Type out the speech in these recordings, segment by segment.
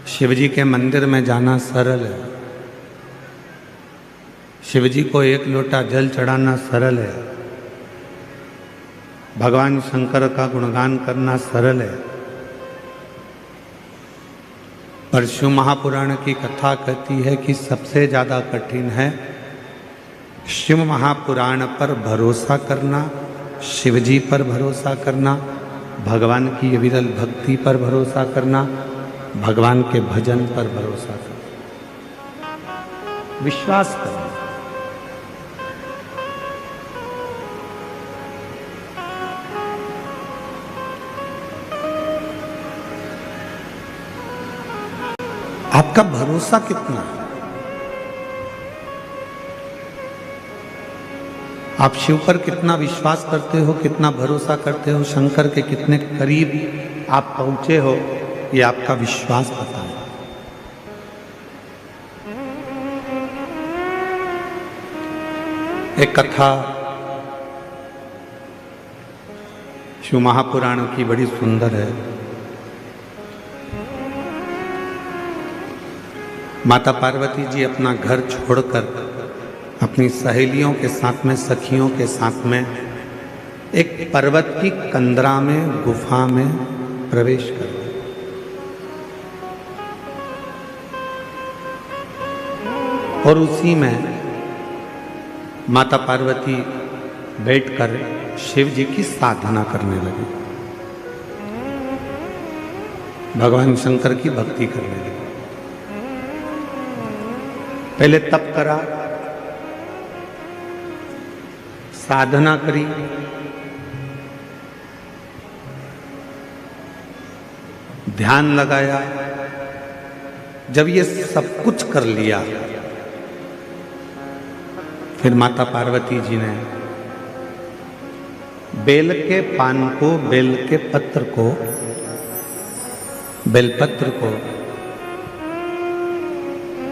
शिव जी के मंदिर में जाना सरल है, शिव जी को एक लोटा जल चढ़ाना सरल है, भगवान शंकर का गुणगान करना सरल है। पर शिव महापुराण की कथा कहती है कि सबसे ज़्यादा कठिन है शिव महापुराण पर भरोसा करना, शिव जी पर भरोसा करना, भगवान की विरल भक्ति पर भरोसा करना, भगवान के भजन पर भरोसा करना, विश्वास करना। आपका भरोसा कितना है? आप शिव पर कितना विश्वास करते हो, कितना भरोसा करते हो, शंकर के कितने करीब आप पहुंचे हो, ये आपका विश्वास पता है। एक कथा शिव महापुराण की बड़ी सुंदर है। माता पार्वती जी अपना घर छोड़कर अपनी सहेलियों के साथ में, सखियों के साथ में एक पर्वत की कंदरा में, गुफा में प्रवेश कर गए। और उसी में माता पार्वती बैठकर शिव जी की साधना करने लगी, भगवान शंकर की भक्ति करने लगी। पहले तप करा, साधना करी, ध्यान लगाया। जब ये सब कुछ कर लिया, फिर माता पार्वती जी ने बेल के पान को, बेल के पत्र को, बेलपत्र को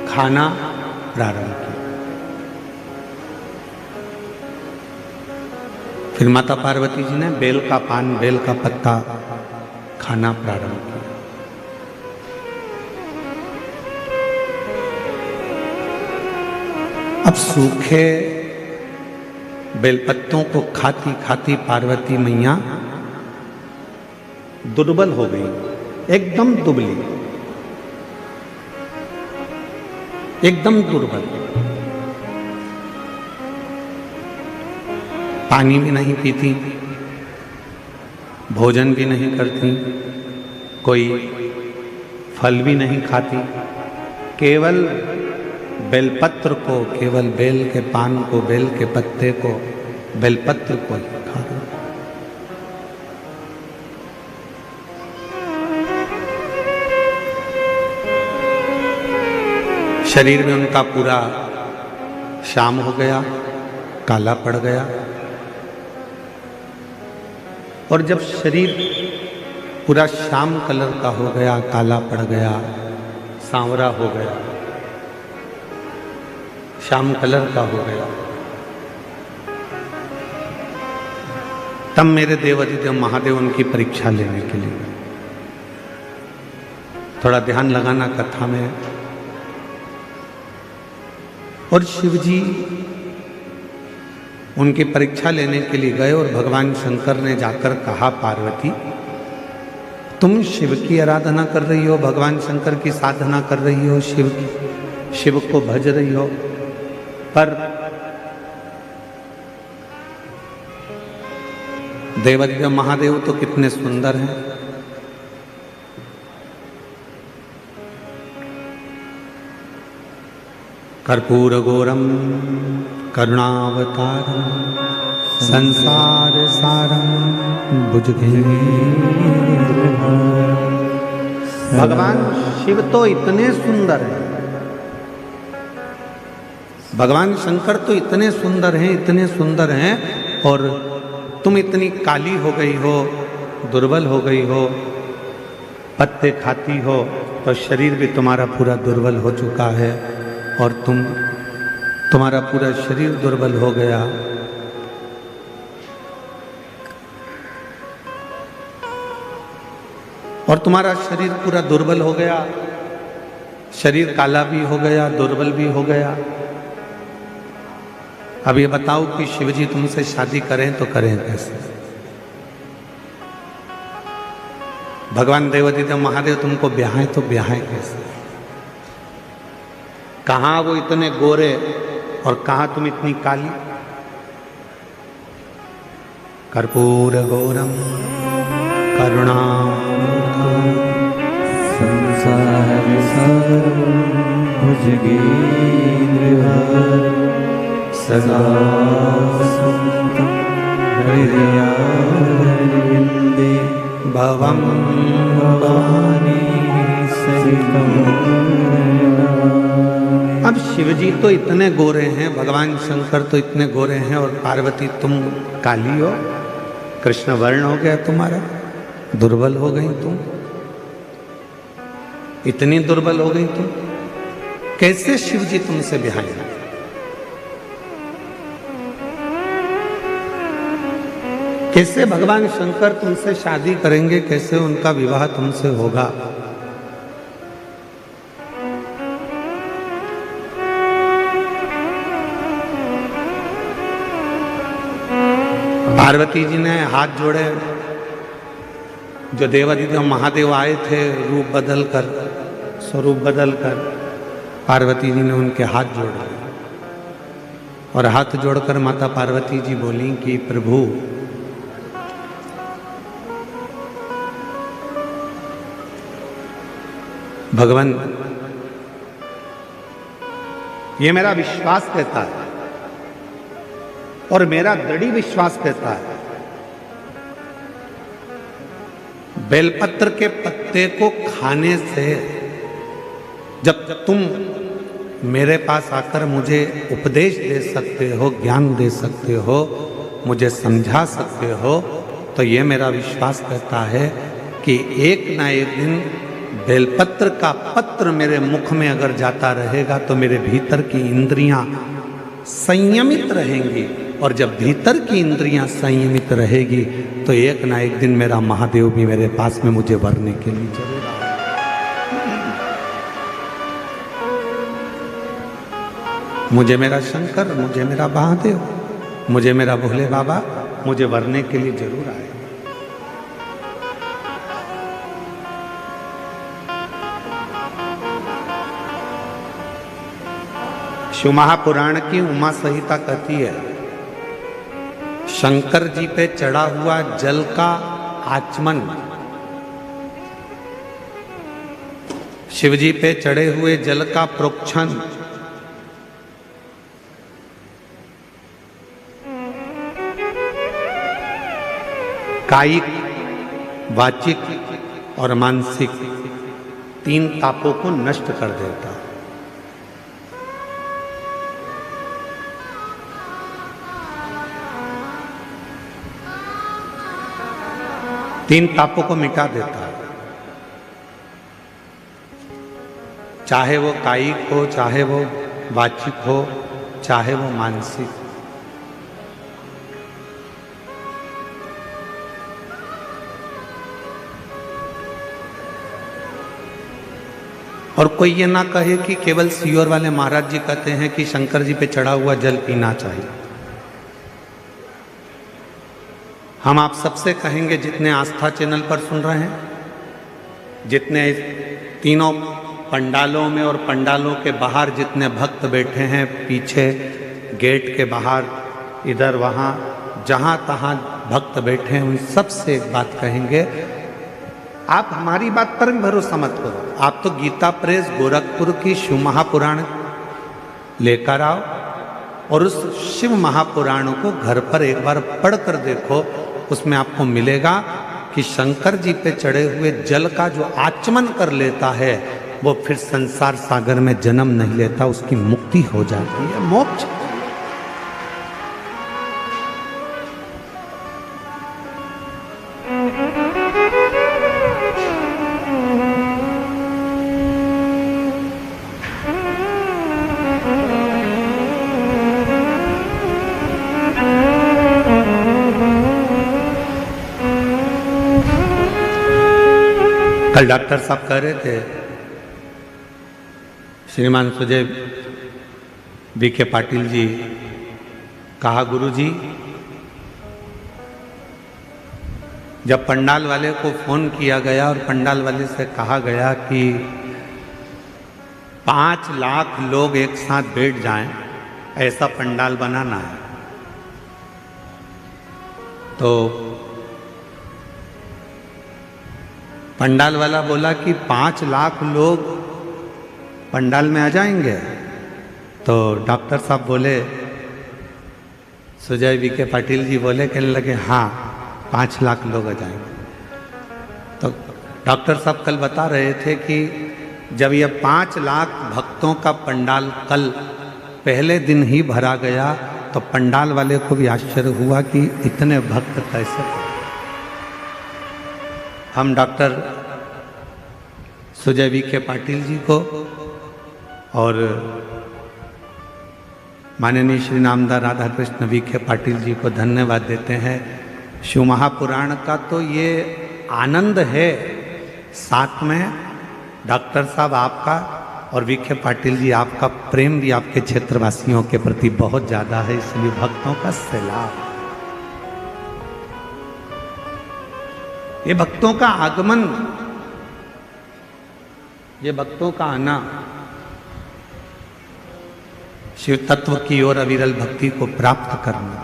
खाना प्रारंभ किया। फिर माता पार्वती जी ने बेल का पान, बेल का पत्ता खाना प्रारंभ किया। अब सूखे बेलपत्तों को खाती खाती पार्वती मैया दुर्बल हो गई, एकदम दुबली, एकदम दुर्बल। पानी भी नहीं पीती, भोजन भी नहीं करती, कोई फल भी नहीं खाती, केवल बेलपत्र को, केवल बेल के पान को, बेल के पत्ते को, बेलपत्र को खा रही। शरीर में उनका पूरा श्याम हो गया, काला पड़ गया। और जब शरीर पूरा श्याम कलर का हो गया, काला पड़ गया, सांवरा हो गया, श्याम कलर का हो गया, तब मेरे देवाधिदेव महादेव उनकी परीक्षा लेने के लिए, थोड़ा ध्यान लगाना कथा में। और शिव जी उनकी परीक्षा लेने के लिए गए और भगवान शंकर ने जाकर कहा, पार्वती तुम शिव की आराधना कर रही हो, भगवान शंकर की साधना कर रही हो, शिव को भज रही हो, पर देवाधिदेव महादेव तो कितने सुंदर हैं। कर्पूर गौरम करुणावतारम संसार सारम भुजगेन्द्र। भगवान शिव तो इतने सुंदर हैं, भगवान शंकर तो इतने सुंदर हैं, इतने सुंदर हैं, और तुम इतनी काली हो गई हो, दुर्बल हो गई हो, पत्ते खाती हो, तो शरीर भी तुम्हारा पूरा दुर्बल हो चुका है, और तुम्हारा पूरा शरीर दुर्बल हो गया। और तुम्हारा शरीर पूरा दुर्बल हो गया, शरीर काला भी हो गया, दुर्बल भी हो गया। अब ये बताओ कि शिवजी तुमसे शादी करें तो करें कैसे? भगवान देवादिदेव महादेव तुमको ब्याहें तो ब्याहें कैसे? कहाँ वो इतने गोरे और कहाँ तुम इतनी काली? कर्पूर गौरम करुणावतारम संसार सारम भुजगेन्द्रहारम सदा वसन्तं हृदयारविन्दे भवं भवानी सहितं। अब शिवजी तो इतने गोरे हैं, भगवान शंकर तो इतने गोरे हैं, और पार्वती तुम काली हो, कृष्ण वर्ण हो गया तुम्हारा, दुर्बल हो गई तुम, इतनी दुर्बल हो गई तुम, कैसे शिवजी तुमसे ब्याहेंगे? कैसे भगवान शंकर तुमसे शादी करेंगे? कैसे उनका विवाह तुमसे होगा? पार्वती जी ने हाथ जोड़े, जो देवादिदेव महादेव आए थे रूप बदल कर, स्वरूप बदल कर, पार्वती जी ने उनके हाथ जोड़ लिए और हाथ जोड़कर माता पार्वती जी बोली कि प्रभु भगवान, ये मेरा विश्वास कहता है और मेरा दृढ़ विश्वास कहता है, बेलपत्र के पत्ते को खाने से जब तुम मेरे पास आकर मुझे उपदेश दे सकते हो, ज्ञान दे सकते हो, मुझे समझा सकते हो, तो ये मेरा विश्वास कहता है कि एक ना एक दिन बेलपत्र का पत्र मेरे मुख में अगर जाता रहेगा तो मेरे भीतर की इंद्रियां संयमित रहेंगी, और जब भीतर की इंद्रियां संयमित रहेगी तो एक ना एक दिन मेरा महादेव भी मेरे पास में मुझे वरने के लिए जरूर आएगा। मुझे मेरा शंकर, मुझे मेरा महादेव, मुझे मेरा भोले बाबा मुझे वरने के लिए जरूर आएगा। शिव महापुराण की उमा संहिता कहती है, शंकर जी पे चढ़ा हुआ जल का आचमन, शिव जी पे चढ़े हुए जल का प्रोक्षण, कायिक, वाचिक और मानसिक तीन तापों को नष्ट कर देता है। तीन तापों को मिटा देता है, चाहे वो कायिक हो, चाहे वो वाचिक हो, चाहे वो मानसिक। और कोई ये ना कहे कि केवल सीहोर वाले महाराज जी कहते हैं कि शंकर जी पे चढ़ा हुआ जल पीना चाहिए। हम आप सबसे कहेंगे, जितने आस्था चैनल पर सुन रहे हैं, जितने तीनों पंडालों में और पंडालों के बाहर जितने भक्त बैठे हैं, पीछे गेट के बाहर, इधर वहाँ जहाँ तहाँ भक्त बैठे हैं, उन सब से एक बात कहेंगे, आप हमारी बात पर भी भरोसा मत करो, आप तो गीता प्रेस गोरखपुर की शिव महापुराण लेकर आओ और उस शिव महापुराण को घर पर एक बार पढ़ कर देखो। उसमें आपको मिलेगा कि शंकर जी पे चढ़े हुए जल का जो आचमन कर लेता है वो फिर संसार सागर में जन्म नहीं लेता, उसकी मुक्ति हो जाती है, मोक्ष। कल डॉक्टर साहब कह रहे थे श्रीमान सुजय बीके पाटिल जी कहा, गुरु जी जब पंडाल वाले को फोन किया गया और पंडाल वाले से कहा गया कि 5 लाख लोग एक साथ बैठ जाएं, ऐसा पंडाल बनाना है, तो पंडाल वाला बोला कि 5 लाख लोग पंडाल में आ जाएंगे। तो डॉक्टर साहब बोले, सुजय बीके पाटिल जी बोले, कहने लगे हाँ 5 लाख लोग आ जाएंगे। तो डॉक्टर साहब कल बता रहे थे कि जब ये 5 लाख भक्तों का पंडाल कल पहले दिन ही भरा गया, तो पंडाल वाले को भी आश्चर्य हुआ कि इतने भक्त कैसे। हम डॉक्टर सुजय बीके पाटिल जी को और माननीय श्री नामदार राधा कृष्ण बीके पाटिल जी को धन्यवाद देते हैं। शिव महापुराण का तो ये आनंद है, साथ में डॉक्टर साहब आपका और बीके पाटिल जी आपका प्रेम भी आपके क्षेत्रवासियों के प्रति बहुत ज़्यादा है, इसलिए भक्तों का सैलाब। ये भक्तों का आगमन, ये भक्तों का आना शिव तत्व की ओर अविरल भक्ति को प्राप्त करना,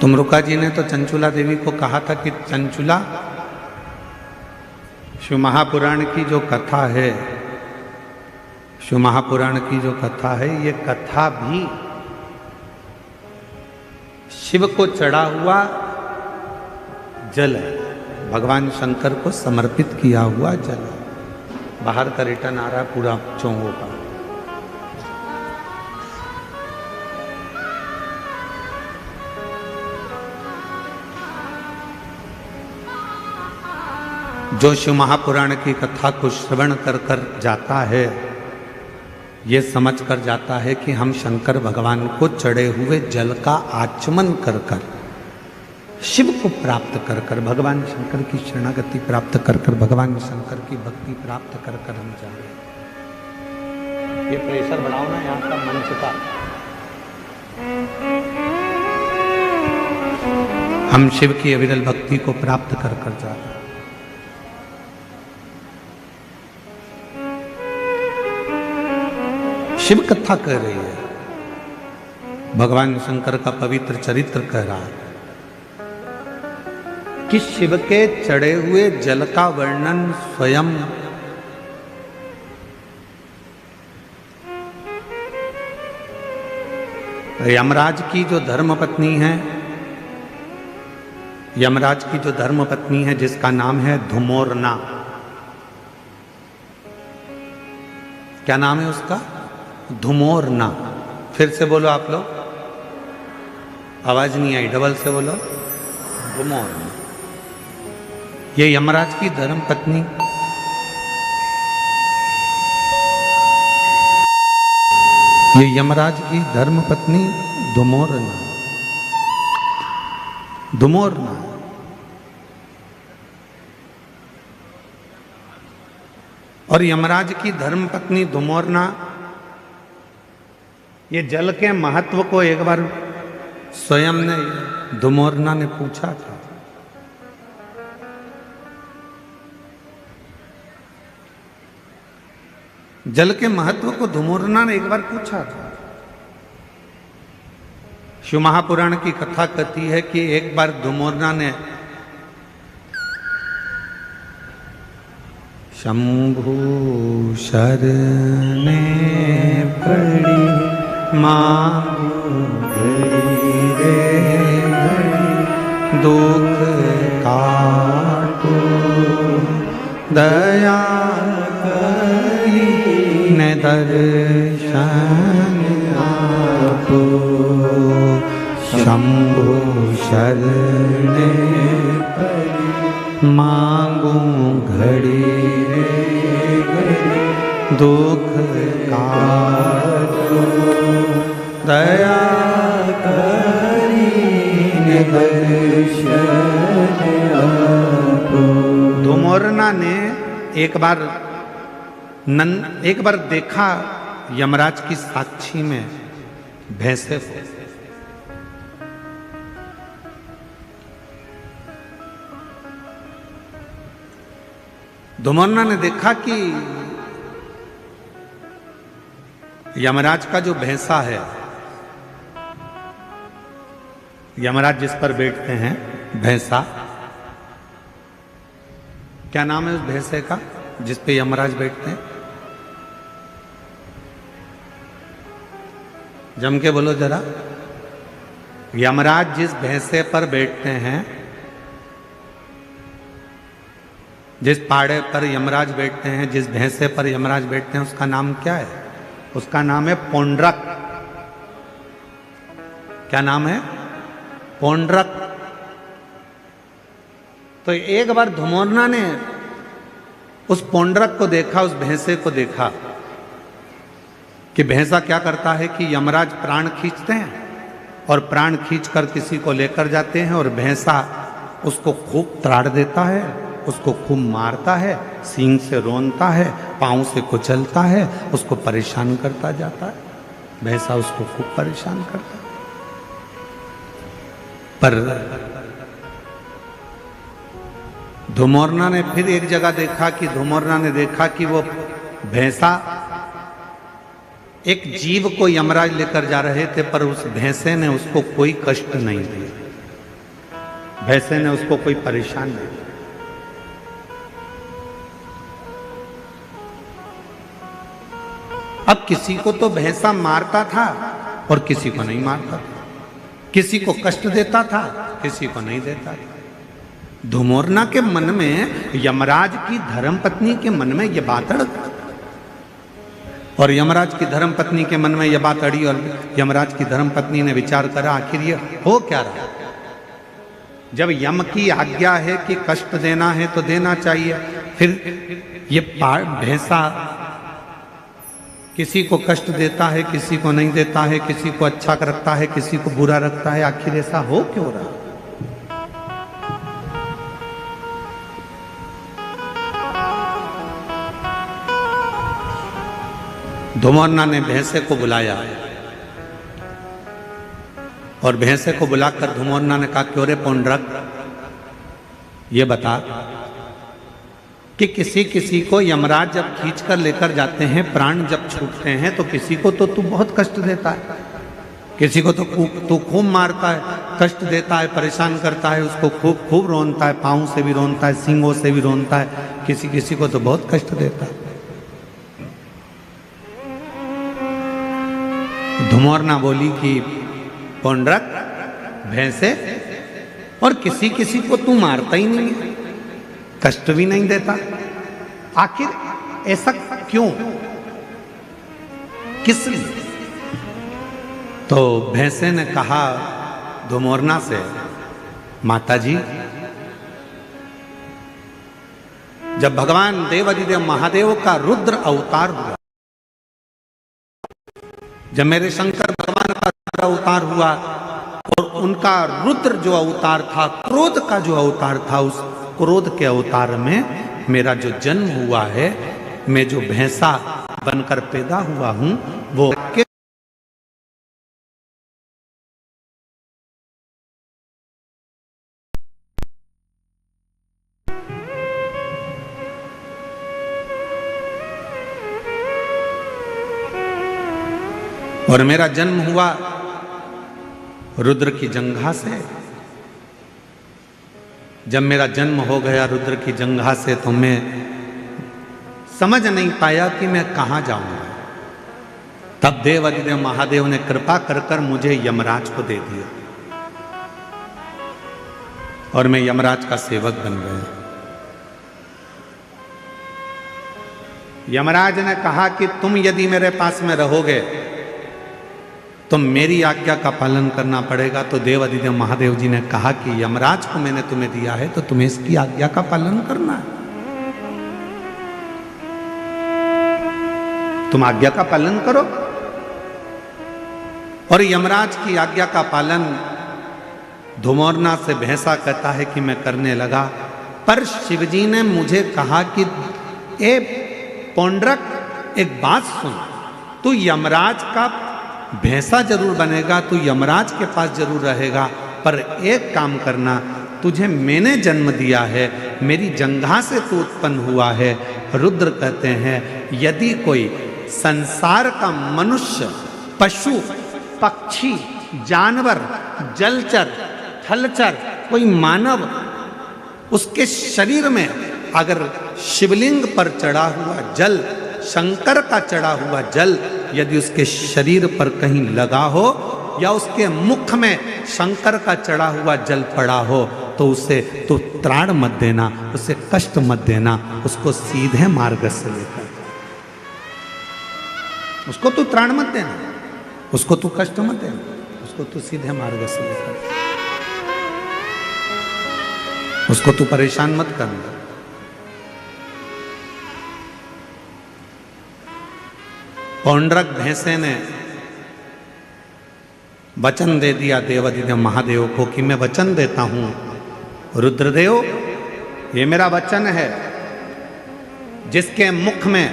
तुमरुका जी ने तो चंचुला देवी को कहा था कि चंचुला, शिव महापुराण की जो कथा है, शिव महापुराण की जो कथा है, ये कथा भी शिव को चढ़ा हुआ जल है, भगवान शंकर को समर्पित किया हुआ जल है। बाहर का रिटर्न आ रहा है पूरा चोंगों का। जो शिव महापुराण की कथा को श्रवण कर कर जाता है, ये समझ कर जाता है कि हम शंकर भगवान को चढ़े हुए जल का आचमन कर कर, शिव को प्राप्त कर कर, भगवान शंकर की शरणागति प्राप्त कर कर, भगवान शंकर की भक्ति प्राप्त कर कर हम जा रहे हैं। ये प्रेशर बढ़ाओ ना यहाँ का मंच का। हम शिव की अविरल भक्ति को प्राप्त कर कर जा रहे हैं। शिव कथा कह रही है, भगवान शंकर का पवित्र चरित्र कह रहा है कि शिव के चढ़े हुए जल का वर्णन स्वयं यमराज की जो धर्मपत्नी है, यमराज की जो धर्मपत्नी है जिसका नाम है धुमोरना। क्या नाम है उसका? धुमोरना। फिर से बोलो आप लोग, आवाज नहीं आई, डबल से बोलो, धुमोरना। ये यमराज की धर्मपत्नी, ये यमराज की धर्मपत्नी धुमोरना, धुमोरना। और यमराज की धर्मपत्नी धुमोरना, ये जल के महत्व को एक बार स्वयं ने, धुमोरना ने पूछा था। जल के महत्व को धुमोरना ने एक बार पूछा था। शिव महापुराण की कथा कहती है कि एक बार धुमोरना ने शंभु शरणे पड़ी मांगो घड़ी रे घड़ी, दुख काटो दया करी ने दर्शन आपो। शंभु शरणे पड़ी मांगो घड़ी रे घड़ी, दुख काटो दया करी ने एक बार देखा यमराज की साक्षी में भैंसे को। धुमरना ने देखा कि यमराज का जो भैंसा है, यमराज जिस पर बैठते हैं भैंसा, क्या नाम है उस भैंसे का जिस पे यमराज बैठते हैं? जम के बोलो जरा। यमराज जिस भैंसे पर बैठते हैं, जिस पाड़े पर यमराज बैठते हैं, जिस भैंसे पर यमराज बैठते हैं, उसका नाम क्या है? उसका नाम है पौंड्रक। क्या नाम है? पौंड्रक। तो एक बार धुमरना ने उस पौंड्रक को देखा, उस भैंसे को देखा कि भैंसा क्या करता है कि यमराज प्राण खींचते हैं और प्राण खींचकर किसी को लेकर जाते हैं और भैंसा उसको खूब त्राड़ देता है, उसको खूब मारता है, सींग से रोनता है, पांव से कुचलता है, उसको परेशान करता जाता है। भैंसा उसको खूब परेशान करता है। पर धुमरना ने फिर एक जगह देखा कि धुमरना ने देखा कि वो भैंसा एक जीव को यमराज लेकर जा रहे थे, पर उस भैंसे ने उसको कोई कष्ट नहीं दिया, भैंसे ने उसको कोई परेशान नहीं किया। अब किसी को तो भैंसा मारता था और किसी को नहीं मारता था, किसी को कष्ट देता था, किसी को नहीं देता था। धुमरना के मन में, यमराज की धर्मपत्नी के मन में यह बात अड़, और यमराज की धर्मपत्नी के मन में यह बात अड़ी, और यमराज की धर्मपत्नी ने विचार करा आखिर ये हो क्या रहा। जब यम की आज्ञा है कि कष्ट देना है तो देना चाहिए, फिर ये भैंसा किसी को कष्ट देता है, किसी को नहीं देता है, किसी को अच्छा रखता है, किसी को बुरा रखता है, आखिर ऐसा हो क्यों रहा। धुमरना ने भैंसे को बुलाया और भैंसे को बुलाकर धुमरना ने कहा, क्यों रे पौंड्रक, ये बता कि किसी को यमराज जब खींच कर लेकर जाते हैं, प्राण जब छूटते हैं, तो किसी को तो तू बहुत कष्ट देता है, किसी को तो तू खूब मारता है, कष्ट देता है, परेशान करता है, उसको खूब खूब रोनता है, पाँव से भी रोनता है, सींगों से भी रोनता है, किसी को तो बहुत कष्ट देता है। धुमरना बोली कि पौंड्रक, भैंसे, और किसी को तू मारता ही नहीं है, कष्ट भी नहीं देता, आखिर ऐसा क्यों, किस लिए? तो भैंसे ने कहा धुमरना से, माताजी, जब भगवान देवाधिदेव महादेव का रुद्र अवतार हुआ, जब मेरे शंकर भगवान का रुद्र अवतार हुआ और उनका रुद्र जो अवतार था, क्रोध का जो अवतार था, उस क्रोध के अवतार में मेरा जो जन्म हुआ है, मैं जो भैंसा बनकर पैदा हुआ हूं, वो और मेरा जन्म हुआ रुद्र की जंघा से। जब मेरा जन्म हो गया रुद्र की जंघा से, तो मैं समझ नहीं पाया कि मैं कहां जाऊंगा। तब देवाधिदेव महादेव ने कृपा कर कर मुझे यमराज को दे दिया और मैं यमराज का सेवक बन गया। यमराज ने कहा कि तुम यदि मेरे पास में रहोगे तो मेरी आज्ञा का पालन करना पड़ेगा। तो देवाधिदेव महादेव जी ने कहा कि यमराज को मैंने तुम्हें दिया है तो तुम्हें इसकी आज्ञा का पालन करना है, तुम आज्ञा का पालन करो। और यमराज की आज्ञा का पालन धुमरना से भैंसा कहता है कि मैं करने लगा। पर शिवजी ने मुझे कहा कि ए पौंड्रक, एक बात सुन, तू यमराज का भैंसा जरूर बनेगा, तू यमराज के पास जरूर रहेगा, पर एक काम करना, तुझे मैंने जन्म दिया है, मेरी जंघा से तू उत्पन्न हुआ है। रुद्र कहते हैं यदि कोई संसार का मनुष्य, पशु, पक्षी, जानवर, जलचर, थलचर, कोई मानव, उसके शरीर में अगर शिवलिंग पर चढ़ा हुआ जल, शंकर का चढ़ा हुआ जल यदि उसके शरीर पर कहीं लगा हो, या उसके मुख में शंकर का चढ़ा हुआ जल पड़ा हो, तो उसे तो त्राण मत देना, उसे कष्ट मत देना, उसको सीधे मार्ग से लेकर, उसको तू त्राण मत देना, उसको तू कष्ट मत देना, उसको तू सीधे मार्ग से लेकर, उसको तू परेशान मत करना। पौंड्रक भैंसे ने वचन दे दिया देवाधिदेव महादेव को कि मैं वचन देता हूं रुद्रदेव, ये मेरा वचन है, जिसके मुख में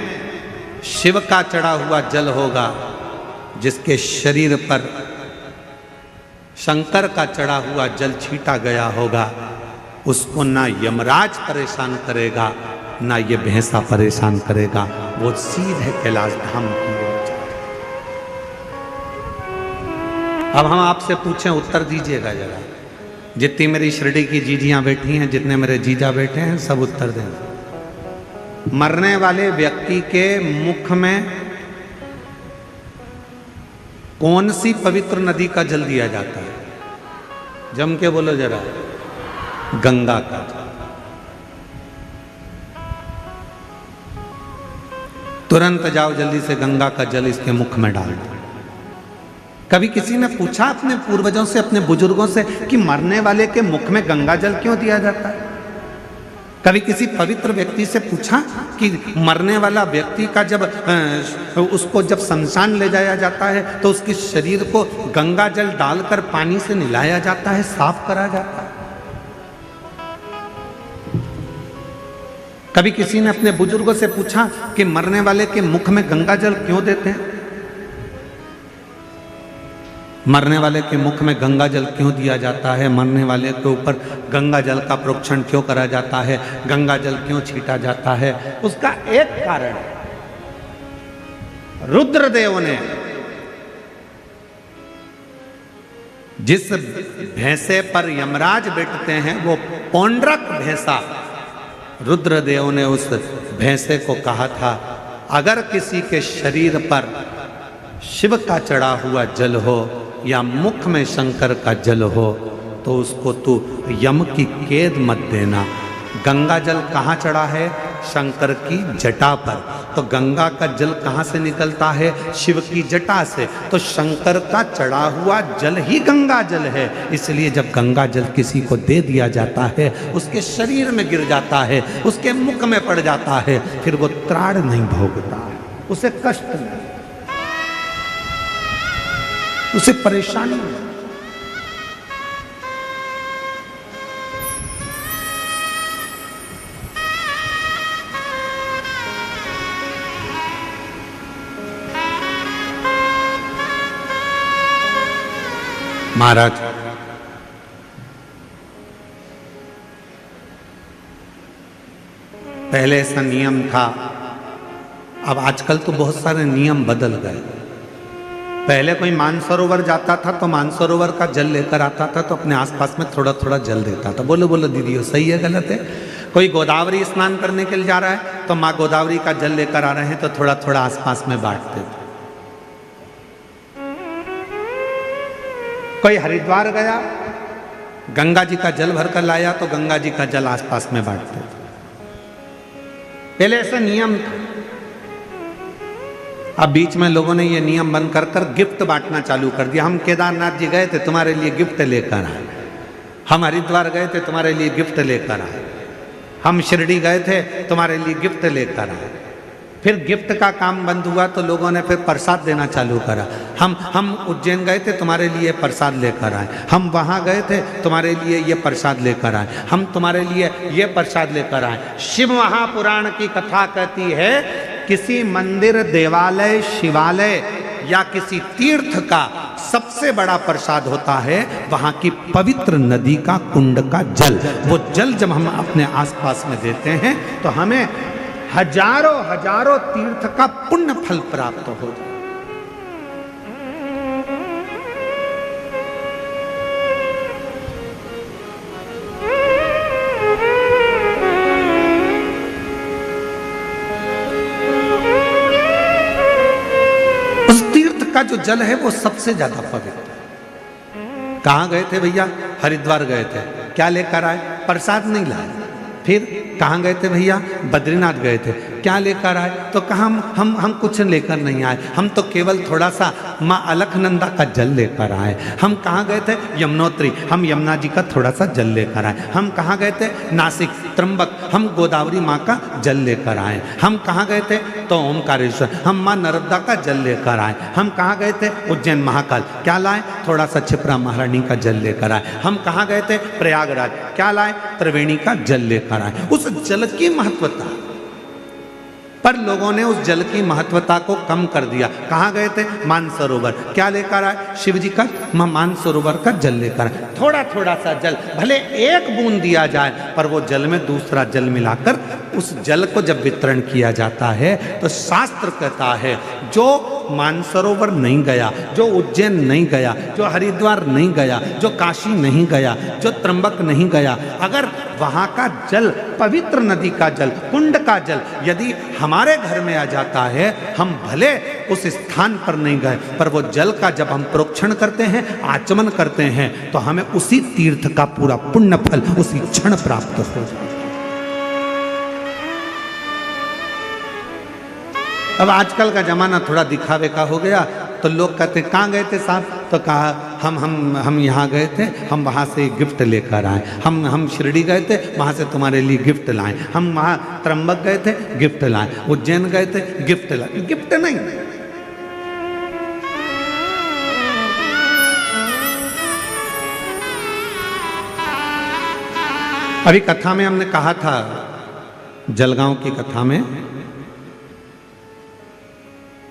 शिव का चढ़ा हुआ जल होगा, जिसके शरीर पर शंकर का चढ़ा हुआ जल छीटा गया होगा, उसको ना यमराज परेशान करेगा, ना ये भैंसा परेशान करेगा, वो सीधे कैलाश धाम की ओर जाए। अब हम आपसे पूछें, उत्तर दीजिएगा जरा, जितनी मेरी शिरडी की जीजियां बैठी हैं, जितने मेरे जीजा बैठे हैं, सब उत्तर दें। मरने वाले व्यक्ति के मुख में कौन सी पवित्र नदी का जल दिया जाता है? जम के बोलो जरा। गंगा का जल। तुरंत जाओ जल्दी से गंगा का जल इसके मुख में डाल दो। कभी किसी ने पूछा अपने पूर्वजों से, अपने बुजुर्गों से कि मरने वाले के मुख में गंगा जल क्यों दिया जाता है? कभी किसी पवित्र व्यक्ति से पूछा कि मरने वाला व्यक्ति का जब उसको जब शमशान ले जाया जाता है तो उसके शरीर को गंगा जल डालकर पानी से नहलाया जाता है, साफ करा जाता है? कभी किसी ने अपने बुजुर्गों से पूछा कि मरने वाले के मुख में गंगा जल क्यों देते हैं? मरने वाले के मुख में गंगा जल क्यों दिया जाता है? मरने वाले के ऊपर गंगा जल का प्रोक्षण क्यों करा जाता है? गंगा जल क्यों छीटा जाता है? उसका एक कारण है, रुद्रदेव ने जिस भैंसे पर यमराज बैठते हैं वो पौंड्रक भैंसा, रुद्रदेव ने उस भैंसे को कहा था, अगर किसी के शरीर पर शिव का चढ़ा हुआ जल हो या मुख में शंकर का जल हो तो उसको तू यम की कैद मत देना। गंगा जल कहाँ चढ़ा है? शंकर की जटा पर। तो गंगा का जल कहाँ से निकलता है? शिव की जटा से। तो शंकर का चढ़ा हुआ जल ही गंगा जल है। इसलिए जब गंगा जल किसी को दे दिया जाता है, उसके शरीर में गिर जाता है, उसके मुख में पड़ जाता है, फिर वो त्राण नहीं भोगता है, उसे कष्ट नहीं, उसे परेशानी नहीं। महाराज, पहले ऐसा नियम था, अब आजकल तो बहुत सारे नियम बदल गए। पहले कोई मानसरोवर जाता था तो मानसरोवर का जल लेकर आता था तो अपने आसपास में थोड़ा थोड़ा जल देता था। बोलो बोलो दीदी, सही है गलत है? कोई गोदावरी स्नान करने के लिए जा रहा है तो माँ गोदावरी का जल लेकर आ रहे हैं तो थोड़ा थोड़ा आसपास में बांटते थे। कोई हरिद्वार गया, गंगा जी का जल भरकर लाया तो गंगा जी का जल आसपास में बांटते थे। पहले ऐसा नियम था। अब बीच में लोगों ने ये नियम बंद कर कर गिफ्ट बांटना चालू कर दिया। हम केदारनाथ जी गए थे, तुम्हारे लिए गिफ्ट लेकर आए। हम हरिद्वार गए थे, तुम्हारे लिए गिफ्ट लेकर आए। हम शिरडी गए थे, तुम्हारे लिए गिफ्ट लेकर आए। फिर गिफ्ट का काम बंद हुआ तो लोगों ने फिर प्रसाद देना चालू करा। हम उज्जैन गए थे, तुम्हारे लिए प्रसाद लेकर आए। हम वहाँ गए थे, तुम्हारे लिए ये प्रसाद लेकर आए। हम तुम्हारे लिए ये प्रसाद लेकर आए। शिव महापुराण की कथा कहती है किसी मंदिर, देवालय, शिवालय या किसी तीर्थ का सबसे बड़ा प्रसाद होता है वहां की पवित्र नदी का कुंड का जल। वो जल जब हम अपने आसपास में देते हैं तो हमें हजारों हजारों तीर्थ का पुण्य फल प्राप्त हो जाए। उस तीर्थ का जो जल है वो सबसे ज्यादा पवित्र है। कहां गए थे भैया? हरिद्वार गए थे। क्या लेकर आए? प्रसाद नहीं लाए। फिर कहाँ गए थे भैया? बद्रीनाथ गए थे। क्या लेकर आए? तो कहा हम कुछ लेकर नहीं आए, हम तो केवल थोड़ा सा माँ अलकनंदा का जल लेकर आए। हम कहाँ गए थे? यमुनोत्री, हम यमुना जी का थोड़ा सा जल लेकर आए। हम कहाँ गए थे? नासिक, त्र्यंबक, हम गोदावरी माँ का जल लेकर आए। हम कहाँ गए थे? तो ओमकारेश्वर, हम माँ नर्मदा का जल लेकर आए। हम कहाँ गए थे? उज्जैन महाकाल। क्या लाए? थोड़ा सा क्षिप्रा महारानी का जल लेकर आए। हम कहाँ गए थे? प्रयागराज। क्या लाए? त्रिवेणी का जल लेकर आए। उस जल की महत्वता, पर लोगों ने उस जल की महत्वता को कम कर दिया। कहाँ गए थे? मानसरोवर। क्या लेकर आए? शिव जी का मानसरोवर का जल लेकर आए। थोड़ा थोड़ा सा जल, भले एक बूंद दिया जाए, पर वो जल में दूसरा जल मिलाकर उस जल को जब वितरण किया जाता है तो शास्त्र कहता है जो मानसरोवर नहीं गया, जो उज्जैन नहीं गया, जो हरिद्वार नहीं गया, जो काशी नहीं गया, जो त्र्यंबक नहीं गया, अगर वहाँ का जल, पवित्र नदी का जल, कुंड का जल यदि हमारे घर में आ जाता है, हम भले उस स्थान पर नहीं गए, पर वो जल का जब हम प्रोक्षण करते हैं, आचमन करते हैं, तो हमें उसी तीर्थ का पूरा पुण्य फल उसी क्षण प्राप्त हो जाता है। अब आजकल का जमाना थोड़ा दिखावे का हो गया, तो लोग कहते कहाँ गए थे साहब? तो कहा हम यहाँ गए थे, हम वहाँ से गिफ्ट लेकर आए। हम शिरडी गए थे, वहाँ से तुम्हारे लिए गिफ्ट लाए। हम वहाँ त्र्यंबक गए थे, गिफ्ट लाए। उज्जैन गए थे, गिफ्ट लाए। गिफ्ट नहीं, अभी कथा में हमने कहा था, जलगांव की कथा में,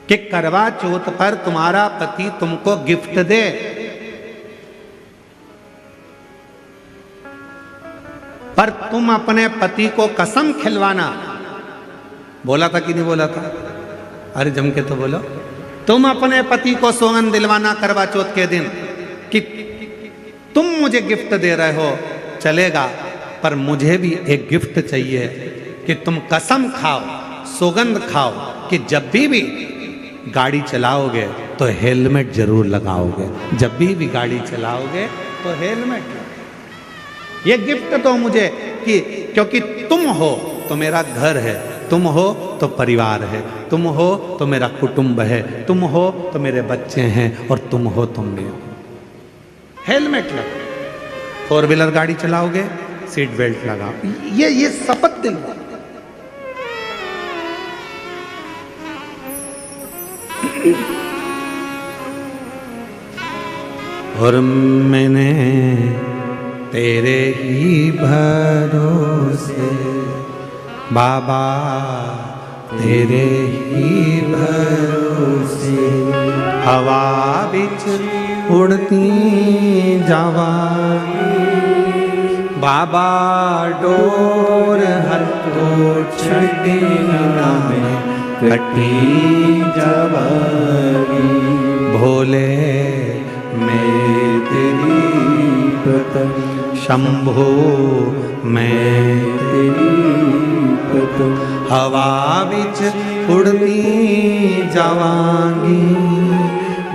कि करवा चौथ पर तुम्हारा पति तुमको गिफ्ट दे, पर तुम अपने पति को कसम खिलवाना। बोला था कि नहीं बोला था? अरे जम के तो बोलो। तुम अपने पति को सौगंध दिलवाना करवा चौथ के दिन कि तुम मुझे गिफ्ट दे रहे हो, चलेगा, पर मुझे भी एक गिफ्ट चाहिए कि तुम कसम खाओ, सौगंध खाओ कि जब भी गाड़ी चलाओगे तो हेलमेट जरूर लगाओगे। जब भी गाड़ी चलाओगे तो हेलमेट लगाओगे। ये गिफ्ट तो मुझे कि क्योंकि तुम हो तो मेरा घर है, तुम हो तो परिवार है, तुम हो तो मेरा कुटुंब है, तुम हो तो मेरे बच्चे हैं, और तुम हो तो मैं हो। हेलमेट लगाओ। 4 व्हीलर गाड़ी चलाओगे, सीट बेल्ट लगाओ। ये शपथ दिलवाओ। और मैंने तेरे ही भरोसे बाबा, तेरे ही भरोसे हवा बिच उड़ती जावांगी बाबा, डोर हथो छड़ी नामे कटी जावांगी। भोले मैं तेरी पतन, शंभो मैं तेरी पतन, हवा बिच उड़ती जावांगी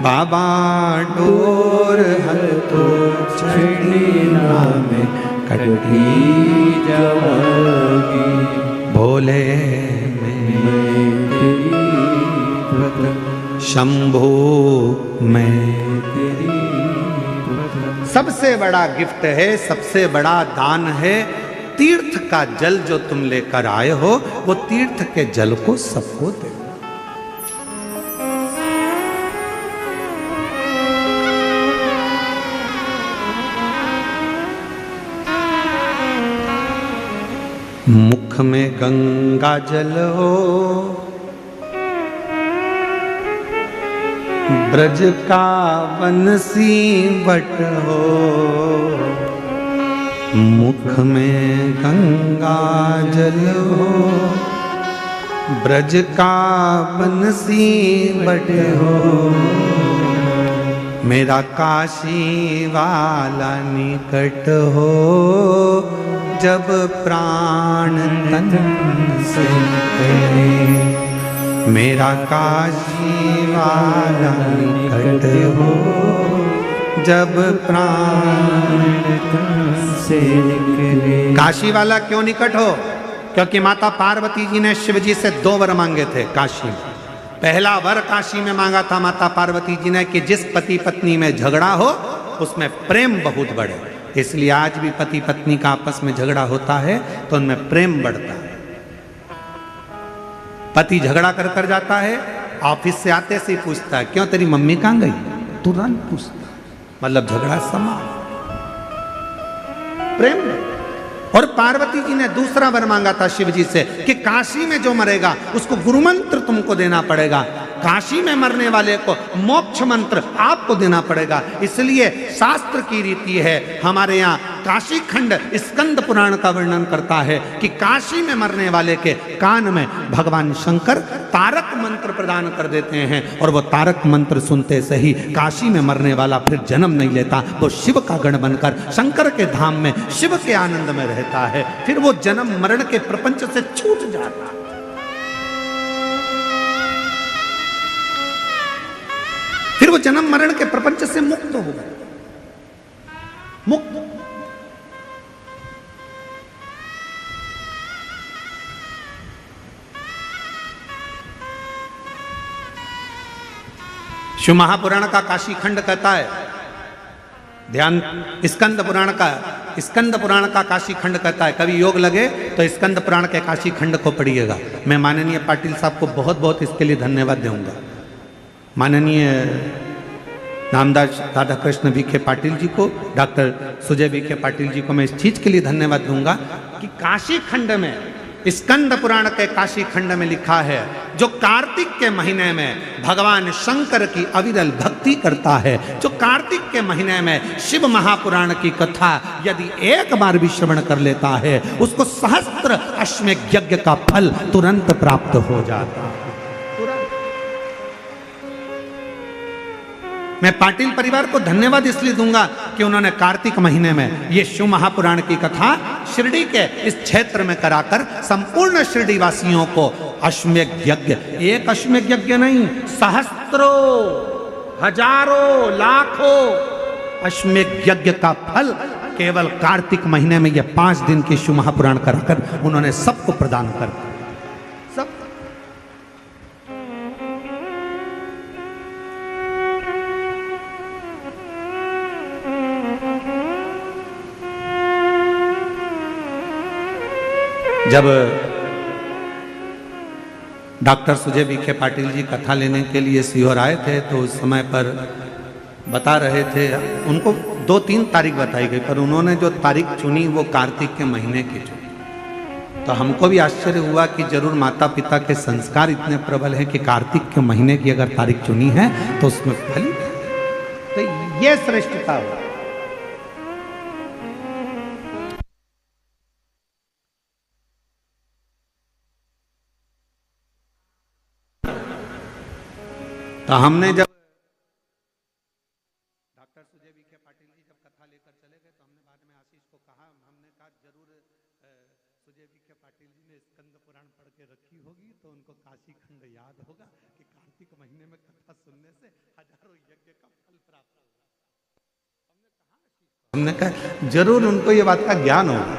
बाबा, डोर हथो छड़ी नामे कटी जावांगी। भोले मैं तेरी पतन, शंभो मैं तेरी। सबसे बड़ा गिफ्ट है, सबसे बड़ा दान है तीर्थ का जल जो तुम लेकर आए हो वो तीर्थ के जल को सबको दे। मुख में गंगा जल हो, ब्रज का बंसी बट हो। मुख में गंगा जल हो, ब्रज का बंसी बट हो। मेरा काशी वाला निकट हो, जब प्राण तन से निकले। मेरा काशी वाला निकट हो, जब प्राण तन से निकले। काशी वाला क्यों निकट हो? क्योंकि माता पार्वती जी ने शिव जी से 2 वर मांगे थे काशी में। पहला वर काशी में मांगा था माता पार्वती जी ने कि जिस पति पत्नी में झगड़ा हो उसमें प्रेम बहुत बढ़े। इसलिए आज भी पति पत्नी का आपस में झगड़ा होता है तो उनमें प्रेम बढ़ता है। पति झगड़ा कर कर जाता है, ऑफिस से आते से ही पूछता है क्यों तेरी मम्मी कहां गई, तुरंत पूछता, मतलब झगड़ा समाप्त, प्रेम। और पार्वती जी ने दूसरा वर मांगा था शिव जी से कि काशी में जो मरेगा उसको गुरु मंत्र तुमको देना पड़ेगा, काशी में मरने वाले को मोक्ष मंत्र आपको देना पड़ेगा। इसलिए शास्त्र की रीति है, हमारे यहाँ काशी खंड स्कंद पुराण का वर्णन करता है कि काशी में मरने वाले के कान में भगवान शंकर तारक मंत्र प्रदान कर देते हैं और वो तारक मंत्र सुनते से ही काशी में मरने वाला फिर जन्म नहीं लेता, वो शिव का गण बनकर शंकर के धाम में शिव के आनंद में रहता है। फिर वो जन्म मरण के प्रपंच से छूट जाता है। फिर वो जन्म मरण के प्रपंच से मुक्त हो गए, मुक्त। शिव महापुराण का काशी खंड कहता है, ध्यान, स्कंद पुराण का काशी खंड कहता है। कभी योग लगे तो स्कंद पुराण के काशी खंड को पढ़िएगा। मैं माननीय पाटिल साहब को बहुत बहुत इसके लिए धन्यवाद दूंगा। माननीय नामदास राधा कृष्ण वी के पाटिल जी को, डॉक्टर सुजय वी के पाटिल जी को मैं इस चीज के लिए धन्यवाद दूंगा कि काशी खंड में, स्कंद पुराण के काशी खंड में लिखा है जो कार्तिक के महीने में भगवान शंकर की अविरल भक्ति करता है, जो कार्तिक के महीने में शिव महापुराण की कथा यदि एक बार भी श्रवण कर लेता है उसको सहस्त्र अश्वमेध यज्ञ का फल तुरंत प्राप्त हो जाता है। मैं पाटिल परिवार को धन्यवाद इसलिए दूंगा कि उन्होंने कार्तिक महीने में ये शिव महापुराण की कथा शिरडी के इस क्षेत्र में कराकर संपूर्ण शिरडी वासियों को अश्वमेध यज्ञ, एक अश्वमेध यज्ञ नहीं, सहस्त्रों, हजारों, लाखों अश्वमेध यज्ञ का फल केवल कार्तिक महीने में ये 5 दिन के शिव महापुराण कराकर उन्होंने सबको प्रदान कर दिया। सब जब डॉक्टर सुजय विखे पाटिल जी कथा लेने के लिए सीहोर आए थे तो उस समय पर बता रहे थे, उनको 2-3 तारीख बताई गई पर उन्होंने जो तारीख चुनी वो कार्तिक के महीने की चुनी। तो हमको भी आश्चर्य हुआ कि जरूर माता पिता के संस्कार इतने प्रबल हैं कि कार्तिक के महीने की अगर तारीख चुनी है तो उसमें फल, तो ये श्रेष्ठता हुआ। तो हमने जब डॉक्टर सुजय विखे पाटिल जी जब कथा लेकर चले गए तो हमने बाद में आशीष को कहा, हमने कहा जरूर सुजय विखे पाटिल जी ने स्कंद पुराण पढ़ के रखी होगी तो उनको काशी खंड याद होगा कि कार्तिक महीने में कथा सुनने से हजारों यज्ञ का फल प्राप्त होगा। हमने कहा जरूर उनको ये बात का ज्ञान होगा।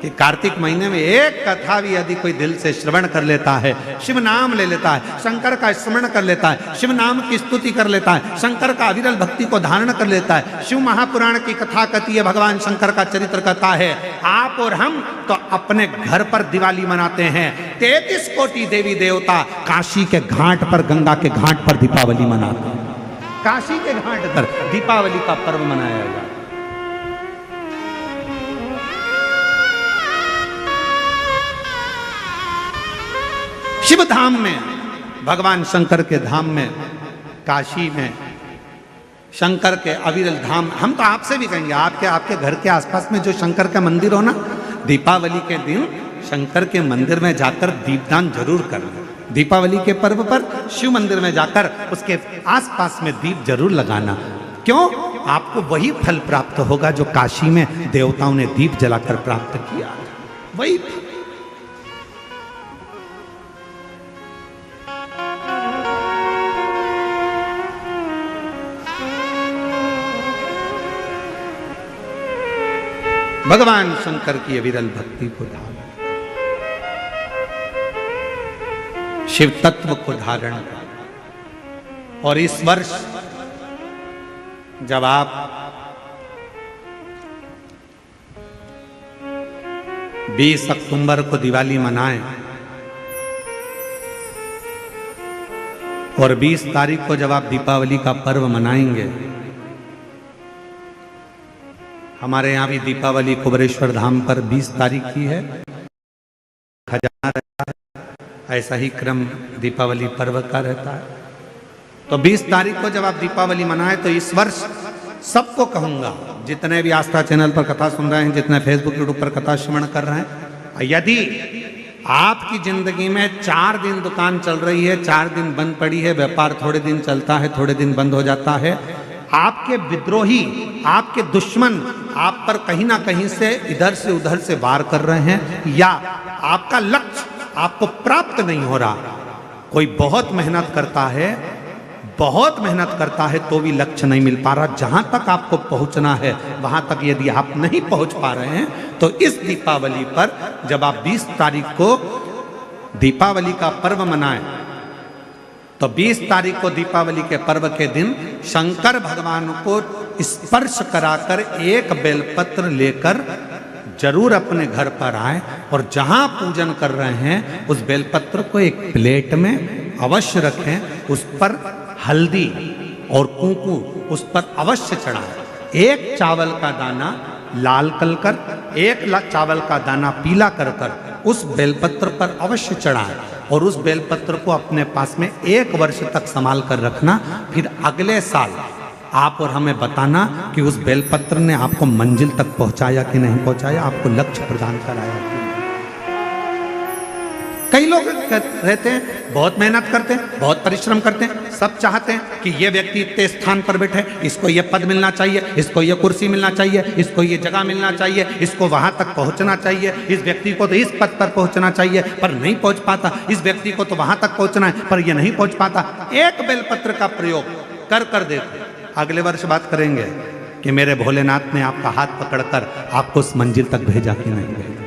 कि कार्तिक महीने में एक कथा भी यदि कोई दिल से श्रवण कर लेता है, शिव नाम ले लेता है, शंकर का स्मरण कर लेता है, शिव नाम की स्तुति कर लेता है, शंकर का अविरल भक्ति को धारण कर लेता है, शिव महापुराण की कथा कहती है, भगवान शंकर का चरित्र कहता है, आप और हम तो अपने घर पर दिवाली मनाते हैं। 33 कोटि देवी देवता काशी के घाट पर, गंगा के घाट पर दीपावली मनाते हैं। काशी के घाट पर दीपावली का पर्व मनाया जाता है। शिव धाम में, भगवान शंकर के धाम में, काशी में, शंकर के अविरल धाम, हम तो आपसे भी कहेंगे, आपके घर के आसपास में जो शंकर का मंदिर हो ना, दीपावली के दिन शंकर के मंदिर में जाकर दीपदान जरूर करना। दीपावली के पर्व पर शिव मंदिर में जाकर उसके आसपास में दीप जरूर लगाना। क्यों? आपको वही फल प्राप्त होगा जो काशी में देवताओं ने दीप जलाकर प्राप्त किया, वही। भगवान शंकर की अविरल भक्ति को धारण, शिव तत्व को धारण कर। और इस वर्ष जब आप बीस अक्टूबर को दिवाली मनाएं और 20 तारीख को जब आप दीपावली का पर्व मनाएंगे, हमारे यहाँ भी दीपावली कुबेरेश्वर धाम पर 20 तारीख की है, खजाना रहता है, ऐसा ही क्रम दीपावली पर्व का रहता है। तो 20 तारीख को जब आप दीपावली मनाएं, तो इस वर्ष सबको कहूंगा, जितने भी आस्था चैनल पर कथा सुन रहे हैं, जितने फेसबुक यूट्यूब पर कथा श्रवण कर रहे हैं, यदि आपकी जिंदगी में 4 दिन दुकान चल रही है, 4 दिन बंद पड़ी है, व्यापार थोड़े दिन चलता है, थोड़े दिन बंद हो जाता है, आपके विद्रोही, आपके दुश्मन आप पर कहीं ना कहीं से इधर से उधर से वार कर रहे हैं, या आपका लक्ष्य आपको प्राप्त नहीं हो रहा, कोई बहुत मेहनत करता है तो भी लक्ष्य नहीं मिल पा रहा, जहां तक आपको पहुंचना है वहां तक यदि आप नहीं पहुंच पा रहे हैं, तो इस दीपावली पर जब आप 20 तारीख को दीपावली का पर्व मनाएं, तो 20 तारीख को दीपावली के पर्व के दिन शंकर भगवान को स्पर्श कराकर एक बेलपत्र लेकर जरूर अपने घर पर आए, और जहां पूजन कर रहे हैं उस बेलपत्र को एक प्लेट में अवश्य रखें, उस पर हल्दी और कुंकू उस पर अवश्य चढ़ाएं। एक चावल का दाना लाल कर, एक चावल का दाना पीला कर उस बेलपत्र पर अवश्य चढ़ाएं, और उस बेलपत्र को अपने पास में 1 वर्ष तक संभाल कर रखना। फिर अगले साल आप और हमें बताना कि उस बेलपत्र ने आपको मंजिल तक पहुंचाया कि नहीं पहुंचाया, आपको लक्ष्य प्रदान कराया कि नहीं। कई लोग रहते हैं, बहुत मेहनत करते हैं, बहुत परिश्रम करते हैं, सब चाहते हैं कि ये व्यक्ति इतने स्थान पर बैठे, इसको ये पद मिलना चाहिए, इसको ये कुर्सी मिलना चाहिए, इसको ये जगह मिलना चाहिए, इसको वहां तक पहुंचना चाहिए, इस व्यक्ति को तो इस पद पर पहुंचना चाहिए पर नहीं पहुंच पाता, इस व्यक्ति को तो वहां तक पहुंचना है पर ये नहीं पहुंच पाता। एक बेलपत्र का प्रयोग कर देखो, अगले वर्ष बात करेंगे कि मेरे भोलेनाथ ने आपका हाथ पकड़कर आपको उस मंजिल तक भेजा कि नहीं भेजा।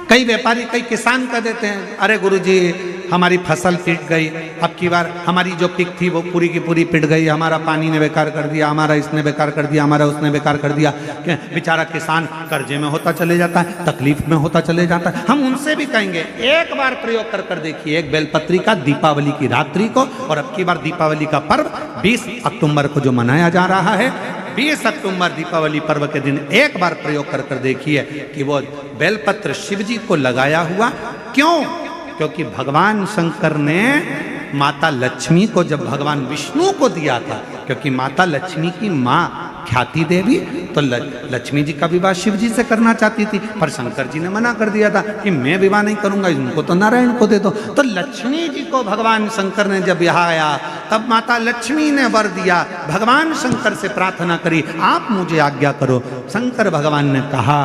कई व्यापारी, कई किसान कह देते हैं, अरे गुरुजी हमारी फसल पिट गई, अब की बार हमारी जो पिक थी वो पूरी की पूरी पिट गई, हमारा पानी ने बेकार कर दिया, हमारा इसने बेकार कर दिया, हमारा उसने बेकार कर दिया। बेचारा किसान कर्जे में होता चले जाता है, तकलीफ में होता चले जाता है। हम उनसे भी कहेंगे एक बार प्रयोग कर देखिए, एक बेलपत्री का दीपावली की रात्रि को, और अब की बार दीपावली का पर्व 20 अक्टूबर को जो मनाया जा रहा है, 20 अक्टूबर दीपावली पर्व के दिन एक बार प्रयोग कर देखिए कि वो बेलपत्र शिव जी को लगाया हुआ। क्यों? क्योंकि भगवान शंकर ने माता लक्ष्मी को जब भगवान विष्णु को दिया था, क्योंकि माता लक्ष्मी की माँ ख्याति देवी तो लक्ष्मी जी का विवाह शिव जी से करना चाहती थी, पर शंकर जी ने मना कर दिया था कि मैं विवाह नहीं करूंगा, इनको तो नारायण को दे दो। तो लक्ष्मी जी को भगवान शंकर ने जब यहाँ आया, तब माता लक्ष्मी ने वर दिया, भगवान शंकर से प्रार्थना करी, आप मुझे आज्ञा करो। शंकर भगवान ने कहा,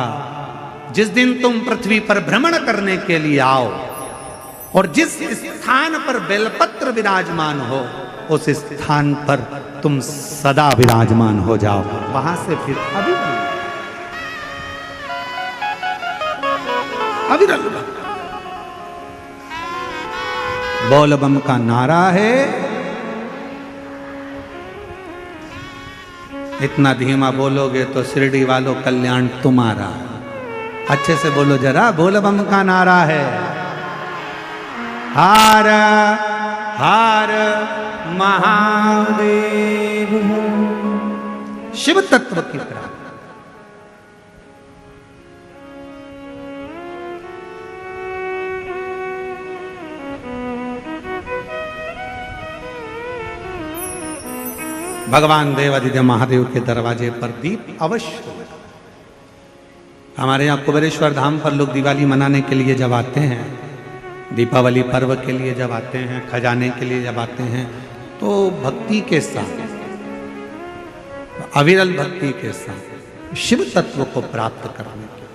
जिस दिन तुम पृथ्वी पर भ्रमण करने के लिए आओ, और जिस स्थान पर बेलपत्र विराजमान हो उस स्थान पर तुम सदा विराजमान हो जाओ। वहां से फिर अविरल बोल बम का नारा है। इतना धीमा बोलोगे तो शिरडी वालों कल्याण तुम्हारा। अच्छे से बोलो जरा, बोल बम का नारा है। हर हर महादेव। शिव तत्व की प्राप्ति। भगवान देवादिदेव महादेव के दरवाजे पर दीप अवश्य। हमारे यहाँ कुबेरेश्वर धाम पर लोग दिवाली मनाने के लिए जब आते हैं, दीपावली पर्व के लिए जब आते हैं, खजाने के लिए जब आते हैं, तो भक्ति के साथ, अविरल भक्ति के साथ शिव तत्व को प्राप्त करने के।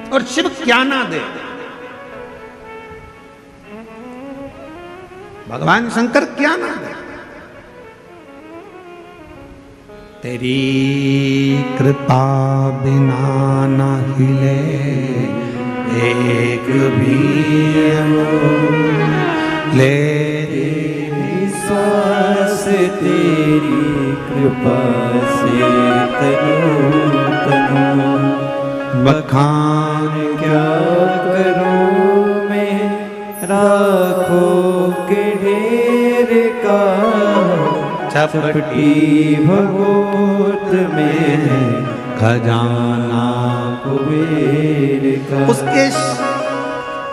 और शिव क्या ना दे, भगवान शंकर क्या ना दे। तेरी कृपा बिना न हिले एक भी ले। विश्वास तेरी कृपा से तनो तनो। बखान क्या करूं मैं राखों के ढेर का। चपटी भगोत में खजाना कुबेर का। उसके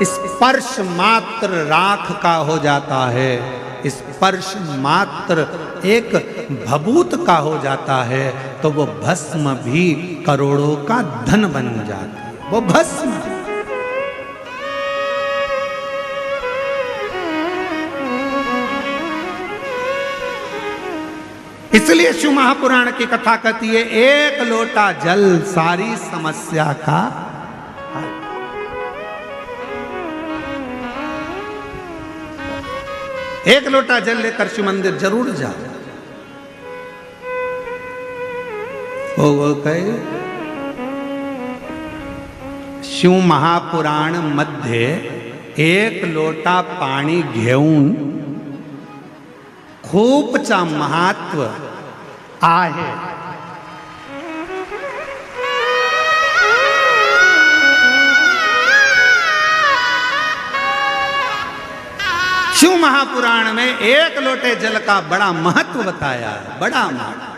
स्पर्श मात्र राख का हो जाता है, स्पर्श मात्र एक भभूत का हो जाता है, तो वो भस्म भी करोड़ों का धन बन जाती है। वो भस्म इसलिए शिव महापुराण की कथा कहती है, एक लोटा जल सारी समस्या का हल। एक लोटा जल लेकर शिव मंदिर जरूर जाओ। वो कहे शिव महापुराण मध्ये एक लोटा पाणी घेऊन खूपचा महत्व आहे। शिव महापुराण में एक लोटे जल का बड़ा महत्व बताया है, बड़ा महत्व।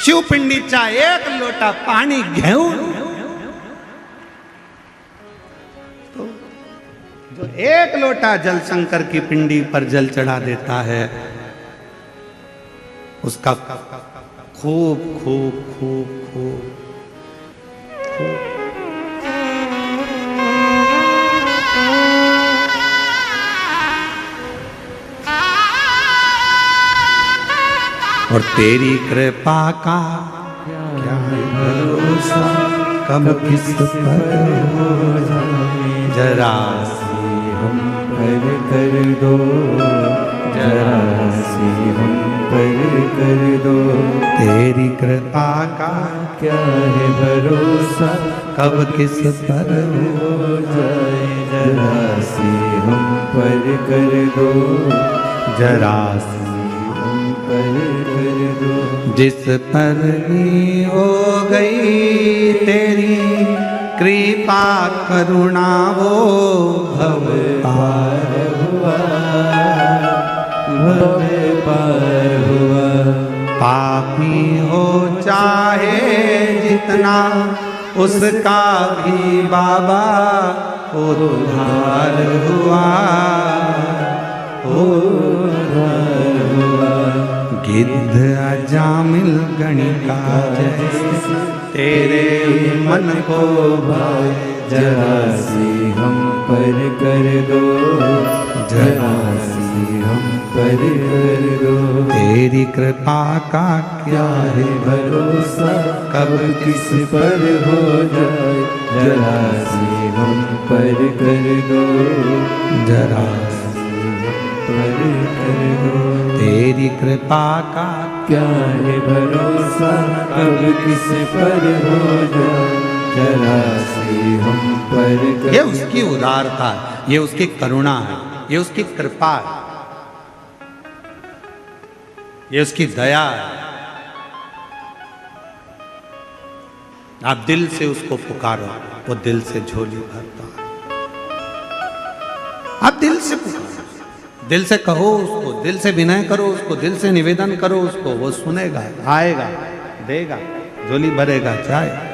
शिव पिंडीचा एक लोटा पाणी घेऊन, जो एक लोटा जल शंकर की पिंडी पर जल चढ़ा देता है, उसका खूब खूब खूब खूब और तेरी कृपा का क्या है भरोसा, कब किस पर हो जाए। जरा हम पर कर दो, जरा सी हम पर कर दो। तेरी कृपा का क्या है भरोसा, कब किस पर हो जाए। जरा सी हम पर कर दो, जरा सी हम पर कर दो। जिस पर भी हो गई तेरी कृपा करुणा, वो भव पार हुआ, भव पार हुआ। पापी हो चाहे जितना, उसका भी बाबा उद्धार हुआ, उद्धार हुआ। गिद्ध अजामिल गणिका जैसे तेरे मन को भाए। जरा सी हम पर कर दो, जरा सी जरासी हम पर कर दो। तेरी कृपा का क्या है भरोसा कब किस पर हो जाए, जरासी हम पर कर दो, जरासी पर कर दो। तेरी कृपा का क्या है भरोसा कब किस पर हो जाए, जरासी हम पर कर ये उसकी उदारता है, ये उसकी करुणा है, ये उसकी कृपा है, ये उसकी दया है। आप दिल से उसको पुकारो, वो दिल से झोली भरता है। आप दिल से पुकारो, दिल से कहो उसको, दिल से विनय करो उसको, दिल से निवेदन करो उसको, वो सुनेगा, आएगा, देगा, झोली भरेगा, जाएगा।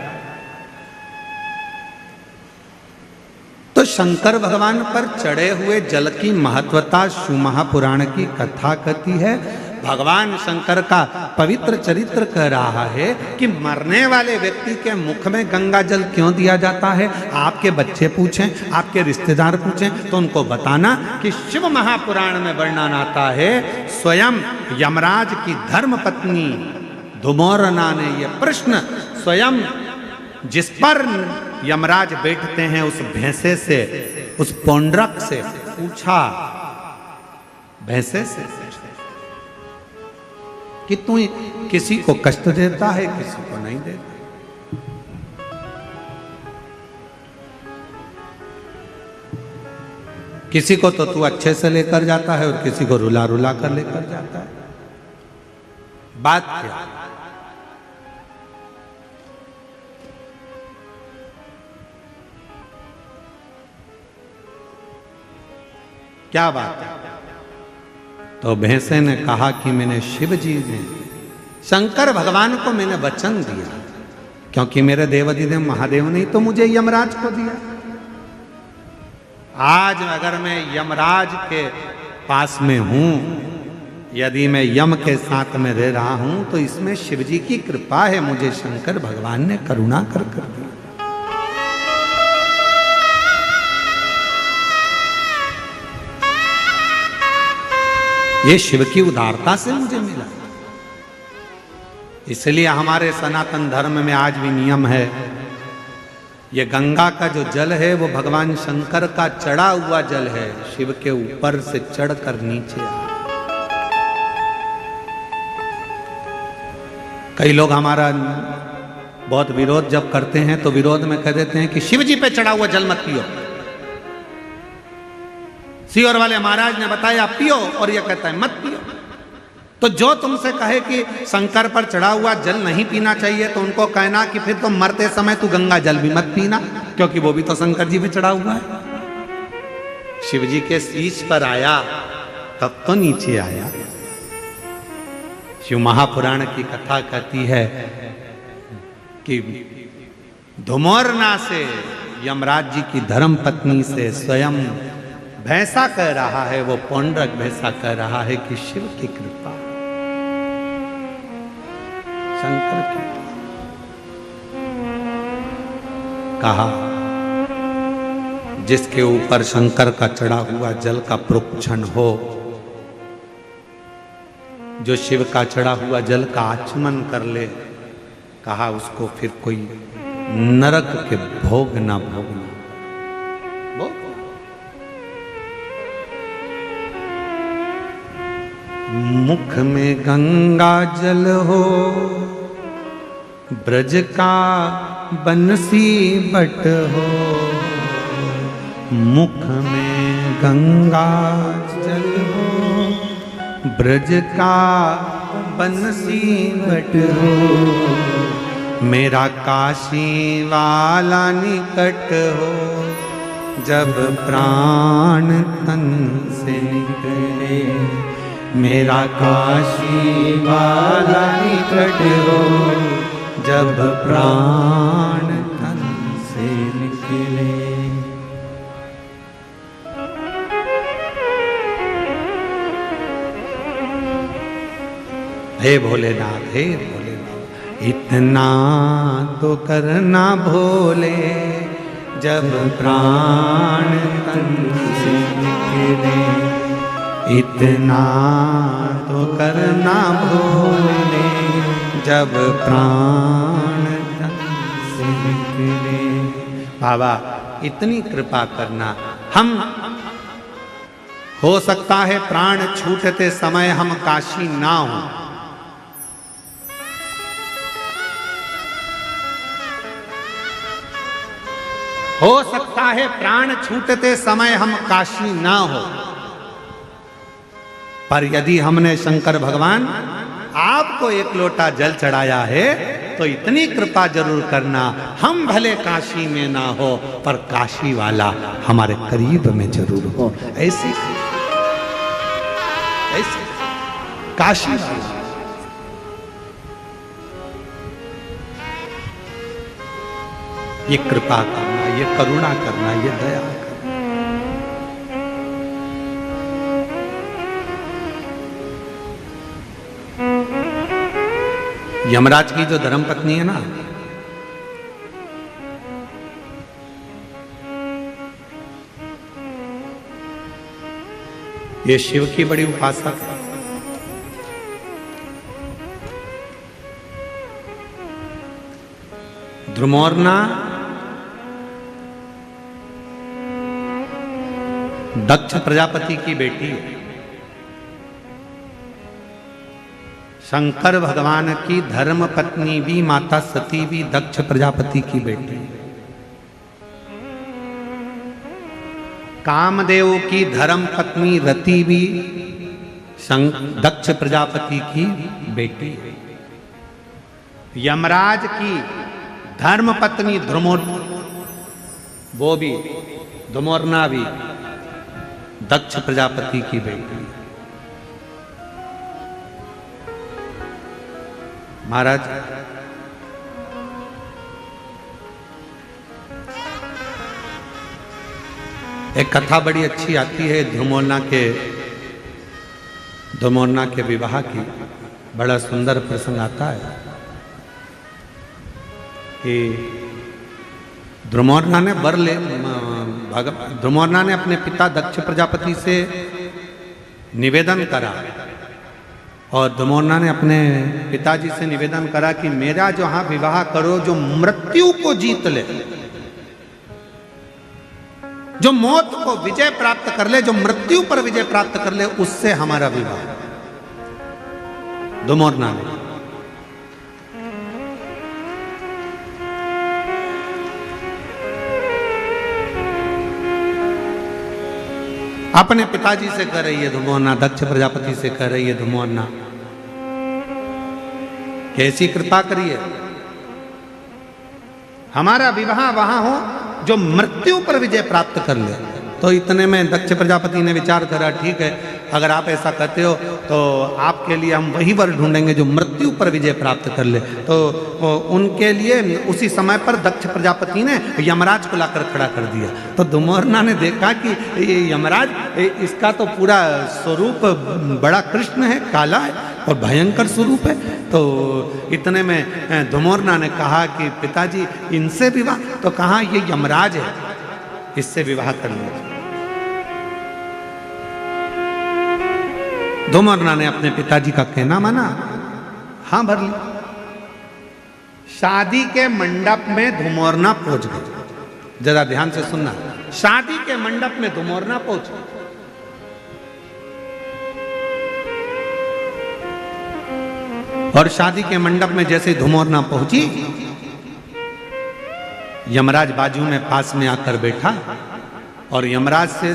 तो शंकर भगवान पर चढ़े हुए जल की महत्वता शिव महापुराण की कथा कहती है। भगवान शंकर का पवित्र चरित्र कह रहा है कि मरने वाले व्यक्ति के मुख में गंगा जल क्यों दिया जाता है। आपके बच्चे पूछें, आपके रिश्तेदार पूछें तो उनको बताना कि शिव महापुराण में वर्णन आता है, स्वयं यमराज की धर्म पत्नी धुमोरना ने यह प्रश्न स्वयं जिस पर यमराज बैठते हैं उस भैंसे से, उस पौंड्रक से पूछा, भैंसे से कि तू किसी को कष्ट देता है, किसी को नहीं देता। किसी को तो तू अच्छे से लेकर जाता है और किसी को रुला रुला कर लेकर जाता है। बात क्या? क्या बात है? तो भैंसे ने कहा कि मैंने शिव जी ने, शंकर भगवान को मैंने वचन दिया, क्योंकि मेरे देवाधिदेव महादेव ने तो मुझे यमराज को दिया। आज अगर मैं यमराज के पास में हूं, यदि मैं यम के साथ में रह रहा हूं, तो इसमें शिव जी की कृपा है, मुझे शंकर भगवान ने करुणा कर दिया। ये शिव की उदारता से मुझे मिला। इसलिए हमारे सनातन धर्म में आज भी नियम है, ये गंगा का जो जल है वो भगवान शंकर का चढ़ा हुआ जल है, शिव के ऊपर से चढ़कर नीचे आ। कई लोग हमारा बहुत विरोध जब करते हैं तो विरोध में कह देते हैं कि शिव जी पे चढ़ा हुआ जल मत पियो। सीहोर वाले महाराज ने बताया पियो, और ये कहता है मत पियो। तो जो तुमसे कहे कि शंकर पर चढ़ा हुआ जल नहीं पीना चाहिए, तो उनको कहना कि फिर तुम मरते समय तू गंगा जल भी मत पीना, क्योंकि वो भी तो शंकर जी पे चढ़ा हुआ है। शिव जी के शीश पर आया तब तो नीचे आया। शिव महापुराण की कथा कहती है कि धुमोरना से, यमराज जी की धर्म पत्नी से स्वयं भैंसा कह रहा है, वो पौंड्रक भैंसा कह रहा है कि शिव की कृपा, शंकर की। कहा जिसके ऊपर शंकर का चढ़ा हुआ जल का प्रोक्षण हो, जो शिव का चढ़ा हुआ जल का आचमन कर ले, कहा उसको फिर कोई नरक के भोग ना भोगना। मुख में गंगा जल हो, ब्रज का बंसी बट हो। मुख में गंगा जल हो, ब्रज का बंसी बट हो। मेरा काशी वाला निकट हो, जब प्राण तन से निकले। मेरा काशी वाला निकट हो, जब प्राण तन से निकले। हे भोलेनाथ, हे भोलेनाथ, इतना तो करना भोले, जब प्राण तन से निकले। इतना तो करना भूले जब प्राण तन से निकले। बाबा इतनी कृपा करना। हम हो सकता है प्राण छूटते समय हम काशी ना हो, हो सकता है प्राण छूटते समय हम काशी ना हो, पर यदि हमने शंकर भगवान आपको एक लोटा जल चढ़ाया है तो इतनी कृपा जरूर करना, हम भले काशी में ना हो पर काशी वाला हमारे करीब में जरूर हो। ऐसी काशी वाला ये कृपा करना, ये करुणा करना, ये दया करना। यमराज की जो धर्मपत्नी है ना, ये शिव की बड़ी उपासक है। ध्रुमोर्ना दक्ष प्रजापति की बेटी है। शंकर भगवान की धर्म पत्नी भी, माता सती भी दक्ष प्रजापति की बेटी है। कामदेव की धर्म पत्नी रति भी दक्ष प्रजापति की बेटी है। यमराज की धर्म पत्नी वो भी धुमोरना भी दक्ष प्रजापति की बेटी है। महाराज एक कथा बड़ी अच्छी आती है धुमोरना के विवाह की। बड़ा सुंदर प्रसंग आता है कि ध्रुमोरना ने ध्रुमोरना ने अपने पिता दक्ष प्रजापति से निवेदन करा, और ध्रुमोरना ने अपने पिताजी से निवेदन करा कि मेरा जो हाँ विवाह करो जो मृत्यु को जीत ले, जो मौत को विजय प्राप्त कर ले, जो मृत्यु पर विजय प्राप्त कर ले, उससे हमारा विवाह। ध्रुमोरना ने अपने पिताजी से कह रही है ध्रुमोरना, दक्ष प्रजापति से कह रही है ध्रुमोरना, कैसी कृपा करिए हमारा विवाह वहां हो जो मृत्यु पर विजय प्राप्त कर ले। तो इतने में दक्ष प्रजापति ने विचार करा, ठीक है अगर आप ऐसा कहते हो तो आपके लिए हम वही वर ढूंढेंगे जो मृत्यु पर विजय प्राप्त कर ले। तो उनके लिए उसी समय पर दक्ष प्रजापति ने यमराज को लाकर खड़ा कर दिया। तो ध्रुमोरना ने देखा कि यमराज इसका तो पूरा स्वरूप बड़ा कृष्ण है, काला है और भयंकर स्वरूप है। तो इतने में ध्रुमोरना ने कहा कि पिताजी इनसे विवाह, तो कहा ये यमराज है, इससे विवाह कर लीजिए। ध्रुमोरना ने अपने पिताजी का कहना माना, हाँ भर ली। शादी के मंडप में ध्रुमोरना पहुंच गई। जरा ध्यान से सुनना, शादी के मंडप में ध्रुमोरना पहुंच गई। और शादी के मंडप में जैसे ध्रुमोरना पहुंची, यमराज बाजू में पास में आकर बैठा और यमराज से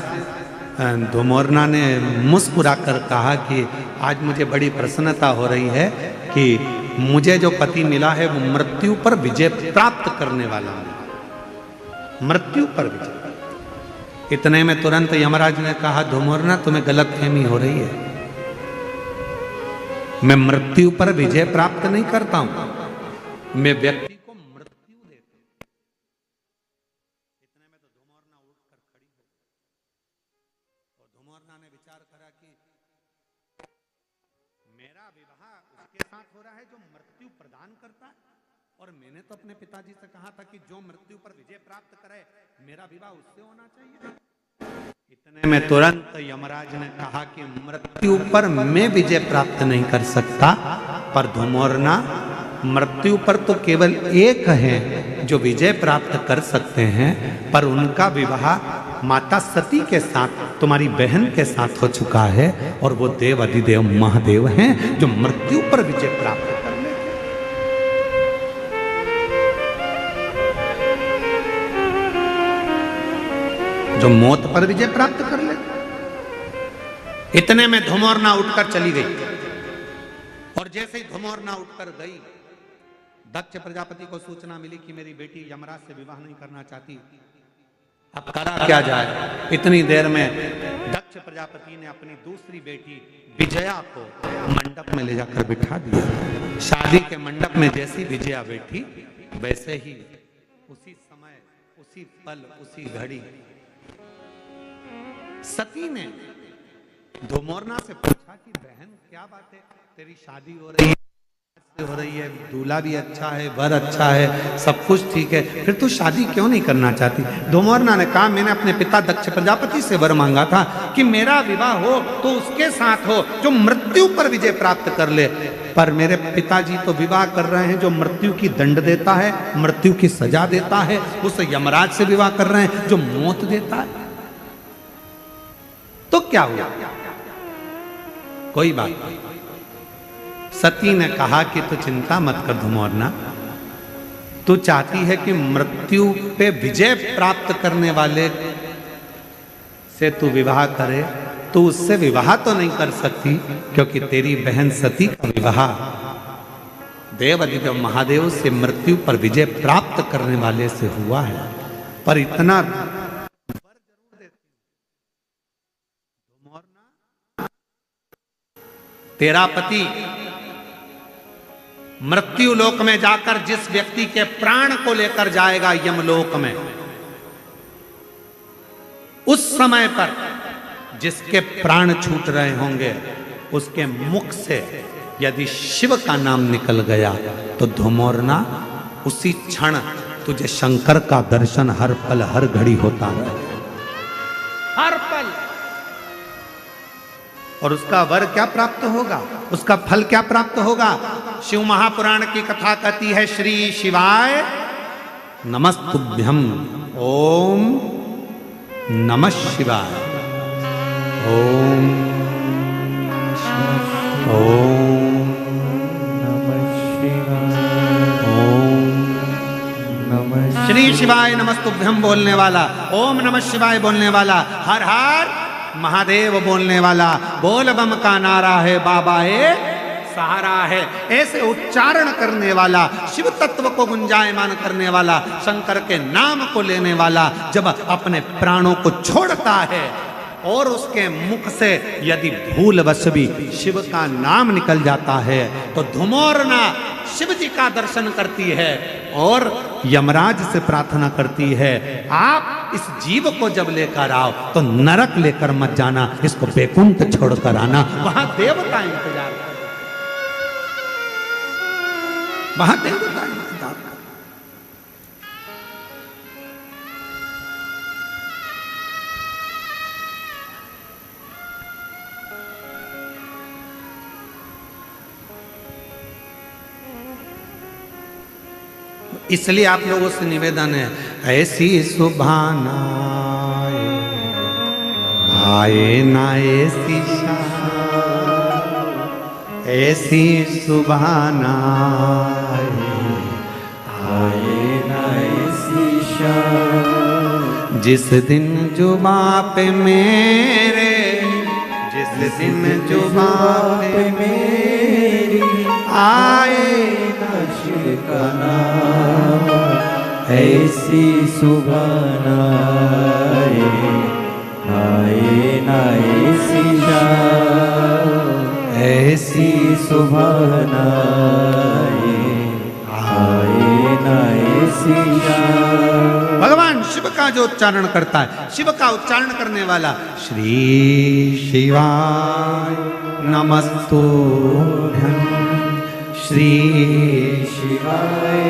ध्रुमोरना ने मुस्कुराकर कहा कि आज मुझे बड़ी प्रसन्नता हो रही है कि मुझे जो पति मिला है वो मृत्यु पर विजय प्राप्त करने वाला है, मृत्यु पर विजय। इतने में तुरंत यमराज ने कहा, ध्रुमोरना तुम्हें गलतफहमी हो रही है, मैं मृत्यु पर विजय प्राप्त नहीं करता हूं, मैं व्यक्ति को मृत्यु देता हूं। इतने में तो ध्रुमोरना उठकर खड़ी हो और ध्रुमोरना ने विचार करा कि मेरा विवाह उसके साथ हो रहा है जो मृत्यु प्रदान करता है, और मैंने तो अपने पिताजी से कहा था कि जो मृत्यु पर विजय प्राप्त करे मेरा विवाह उससे होना चाहिए। इतने में तुरंत यमराज ने कहा कि मृत्यु पर मैं विजय प्राप्त नहीं कर सकता, पर धुमोरना मृत्यु पर तो केवल एक है जो विजय प्राप्त कर सकते हैं, पर उनका विवाह माता सती के साथ, तुम्हारी बहन के साथ हो चुका है, और वो देव अधिदेव महादेव हैं जो मृत्यु पर विजय प्राप्त कर ले। जो मौत पर विजय प्राप्त कर ले। इतने में धुमोरना उठकर चली गई, और जैसे ही धुमोरना उठकर गई, दक्ष प्रजापति को सूचना मिली कि मेरी बेटी यमराज से विवाह नहीं करना चाहती, अब करा क्या जाए। इतनी देर में दक्ष प्रजापति ने अपनी दूसरी बेटी विजया को मंडप में ले जाकर बिठा दिया। शादी के मंडप में जैसी विजया बैठी, वैसे ही उसी समय, उसी पल, उसी घड़ी सती ने धुमोरना से पूछा कि बहन क्या बात है, तेरी शादी हो रही है, दूल्हा भी अच्छा है, वर अच्छा है, सब कुछ ठीक है, फिर तू शादी क्यों नहीं करना चाहती। धुमोरना ने कहा, मैंने अपने पिता दक्ष प्रजापति से वर मांगा था कि मेरा विवाह हो तो उसके साथ हो जो मृत्यु पर विजय प्राप्त कर ले, पर मेरे पिताजी तो विवाह कर रहे हैं जो मृत्यु की दंड देता है, मृत्यु की सजा देता है, उस यमराज से विवाह कर रहे हैं जो मौत देता है। तो क्या हुआ? कोई बात नहीं। सती ने कहा कि तू चिंता मत कर धुमोरना, तू चाहती है कि मृत्यु पे विजय प्राप्त करने वाले से तू विवाह करे, तू उससे विवाह तो नहीं कर सकती, क्योंकि तेरी बहन सती का विवाह देव अधिदेव महादेव से मृत्यु पर विजय प्राप्त करने वाले से हुआ है। पर इतना तेरा पति मृत्यु लोक में जाकर जिस व्यक्ति के प्राण को लेकर जाएगा यमलोक में, उस समय पर जिसके प्राण छूट रहे होंगे, उसके मुख से यदि शिव का नाम निकल गया तो धुमोरना उसी क्षण तुझे शंकर का दर्शन हर पल हर घड़ी होता है, हर पल। और उसका वर क्या प्राप्त होगा, उसका फल क्या प्राप्त होगा? शिव महापुराण की कथा कहती है, श्री शिवाय नमस्तुभ्यम, ओम नमः शिवाय, ओम ओम नमः शिवाय, ओम नमः श्री शिवाय नमस्तुभ्यम बोलने वाला, ओम नमः शिवाय बोलने वाला, हर हर महादेव बोलने वाला, बोल बम का नारा है, बाबा है सहारा है, ऐसे उच्चारण करने वाला, शिव तत्व को गुंजायमान करने वाला, शंकर के नाम को लेने वाला जब अपने प्राणों को छोड़ता है और उसके मुख से यदि भूलवश भी शिव का नाम निकल जाता है तो धुमोरना शिव जी का दर्शन करती है और यमराज से प्रार्थना करती है, आप इस जीव को जब लेकर आओ तो नरक लेकर मत जाना, इसको बैकुंठ छोड़कर आना, वहां देवता इंतजार कर, वहां देवता इंतजार कर। इसलिए आप लोगों से निवेदन है, ऐसी सुभाना आए ना ऐसी ऐसी सुभाना आए ना ऐसी शाम, जिस दिन जुबां पे मेरे, जिस दिन जुबां पे मेरी आए ना शिव का नाम, ऐसी सुभान आए ना ऐसी शाम, ऐसी सुभान आए ना ऐसी शाम। भगवान शिव का जो उच्चारण करता है, शिव का उच्चारण करने वाला, श्री शिवाय नमस्तुभ्यं, श्री शिवाय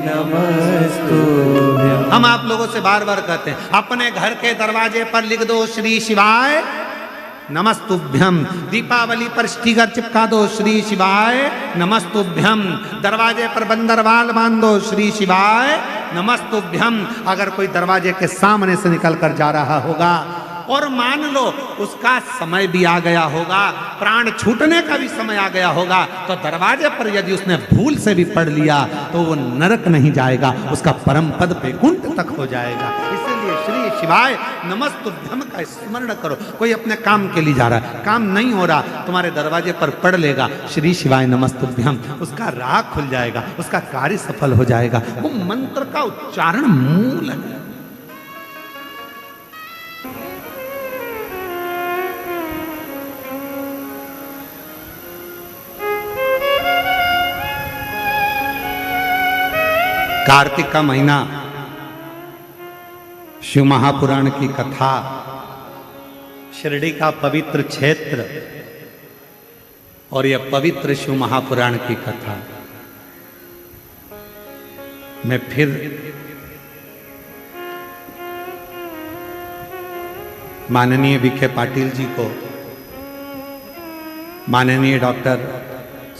नमस्तुभ्यं। हम आप लोगों से बार बार कहते हैं, अपने घर के दरवाजे पर लिख दो श्री शिवाय नमस्तुभ्यम। दीपावली पर स्टिकर चिपका दो श्री शिवाय नमस्तुभ्यम। दरवाजे पर बंदरवाल बांध दो श्री शिवाय नमस्तुभ्यम। अगर कोई दरवाजे के सामने से निकल कर जा रहा होगा और मान लो उसका समय भी आ गया होगा, प्राण छूटने का भी समय आ गया होगा, तो दरवाजे पर यदि उसने भूल से भी पढ़ लिया तो वो नरक नहीं जाएगा, उसका परम पद वैकुंठ तक हो जाएगा। इसलिए श्री शिवाय नमस्तुभ्यम का स्मरण करो। कोई अपने काम के लिए जा रहा है, काम नहीं हो रहा, तुम्हारे दरवाजे पर पढ़ लेगा श्री शिवाय नमस्तुभ्यम, उसका राह खुल जाएगा, उसका कार्य सफल हो जाएगा। वो मंत्र का उच्चारण मूल है। कार्तिक का महीना, शिव महापुराण की कथा, शिरडी का पवित्र क्षेत्र और यह पवित्र शिव महापुराण की कथा। मैं फिर माननीय विखे पाटिल जी को, माननीय डॉक्टर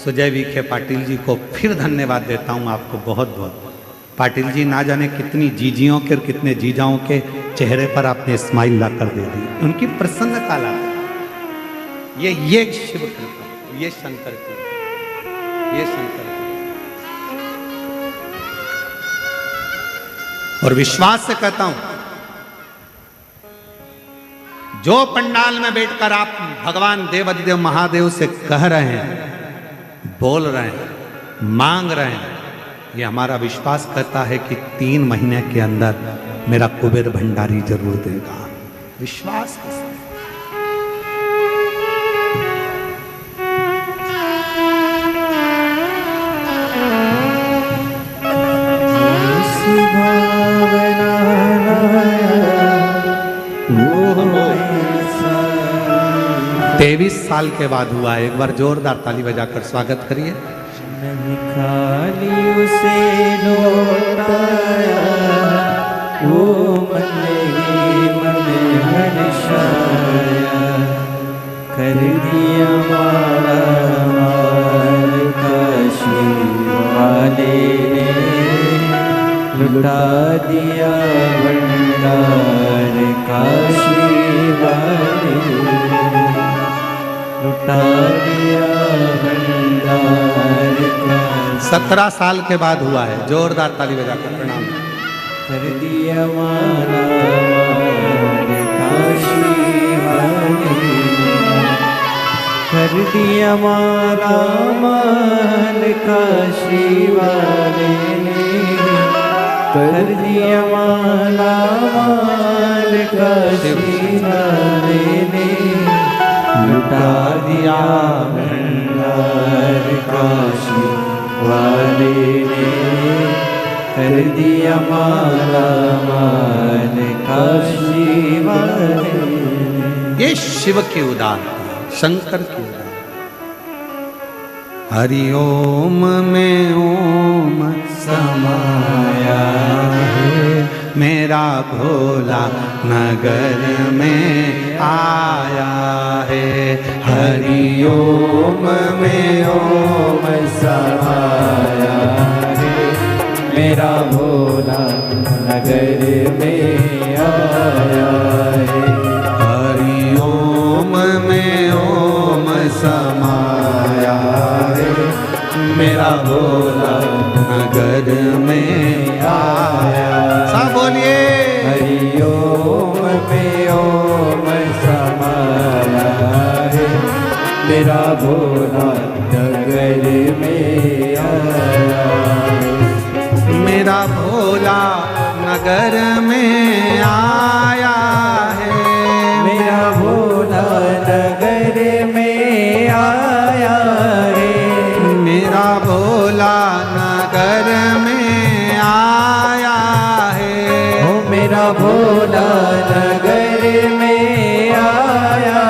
सुजय विखे पाटिल जी को फिर धन्यवाद देता हूं आपको बहुत बहुत। पाटिल जी, ना जाने कितनी जीजियों के और कितने जीजाओं के चेहरे पर आपने स्माइल ला कर दे दी, उनकी प्रसन्नता ला। ये शिव कृपा, ये शंकर की, ये शंकर की। और विश्वास से कहता हूं, जो पंडाल में बैठकर आप भगवान देवाधिदेव महादेव से कह रहे हैं, बोल रहे हैं, मांग रहे हैं, ये हमारा विश्वास कहता है कि 3 महीने के अंदर मेरा कुबेर भंडारी जरूर देगा। विश्वास के साथ। तेईस साल के बाद हुआ है। एक बार जोरदार ताली बजाकर स्वागत करिए। नहीं खाली उसे लौटाया, वो मन ही मन हर्षाया, कर दिया माला माल काशी वाले ने, लुटा दिया भंडार काशी वाले, लुटा दिया भंडार। 17 साल के बाद हुआ है। जोरदार ताली बजाकर प्रणाम। कर दिया माला माल काशी वाले, कर दिया माला माल काशी वाले ने, कर दिया माला माल काशी वाले ने, लुटा दिया भंडार काशी वाले ने, कर दिया माला माल काशी वाले ने। ये शिव की उदारता, शंकर की उदारता। हरि ओम में ओम समाया है, मेरा भोला नगर में आया है। हरि ओम में ओम समाया है, मेरा भोला नगर में आया है। हरि ओम में ओम समाया है, मेरा भोला नगर में आया। सब बोलिए। हरि ओम में ओम समाया है, मेरा भोला नगर में आया है। मेरा भोला नगर में आया है, मेरा भोला नगर में आया है। मेरा भोला नगर में आया है। ओ मेरा भोला नगर में आया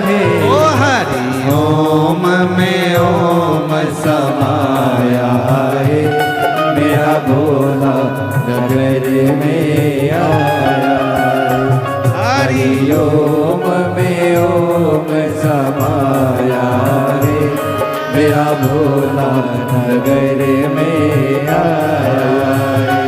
है। ओ हरि ओम में ओम समाया है, मेरा भोला नगर में ओम में ओम समाया रे, मेरा भोला नगर में आया रे।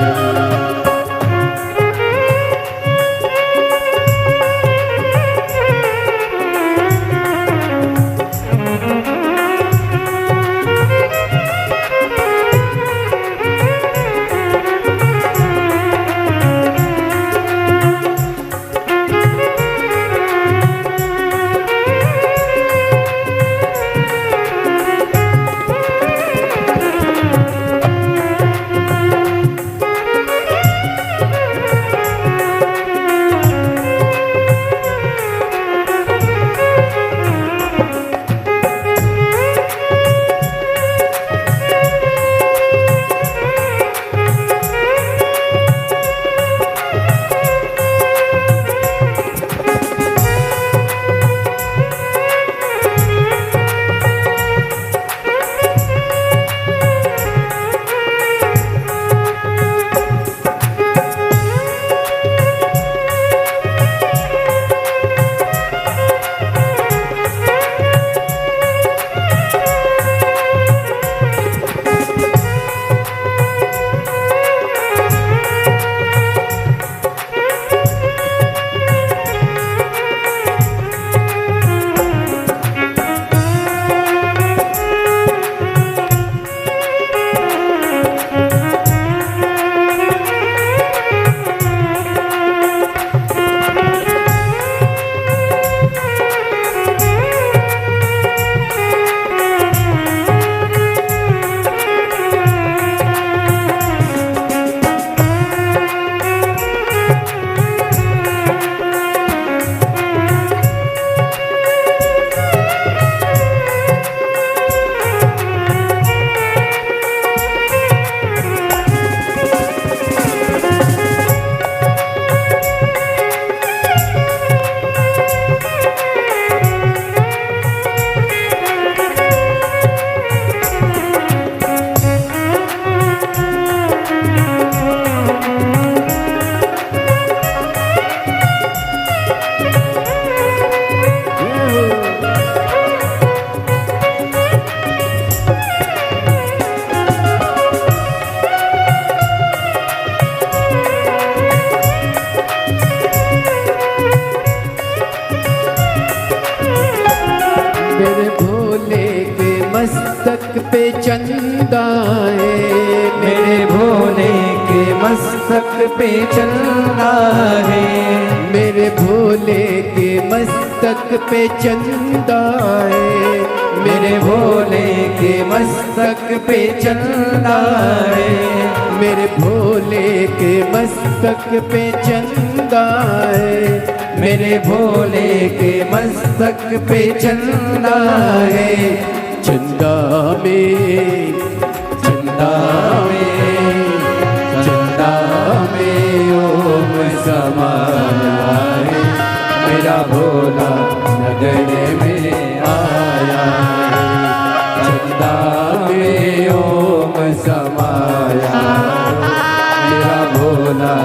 पे चंदा है, मेरे भोले के मस्तक पे चंदा है, मेरे भोले के मस्तक पे चंदा है, मेरे भोले के मस्तक पे चंदा है, मेरे भोले के मस्तक पे चंदा है, मेरे भोले के मस्तक पे चंदा है। चंदा में चंदा में चंदा में ओम समाया है, मेरा भोला नगर में आया है। चंदा में ओम समाया, मेरा भोला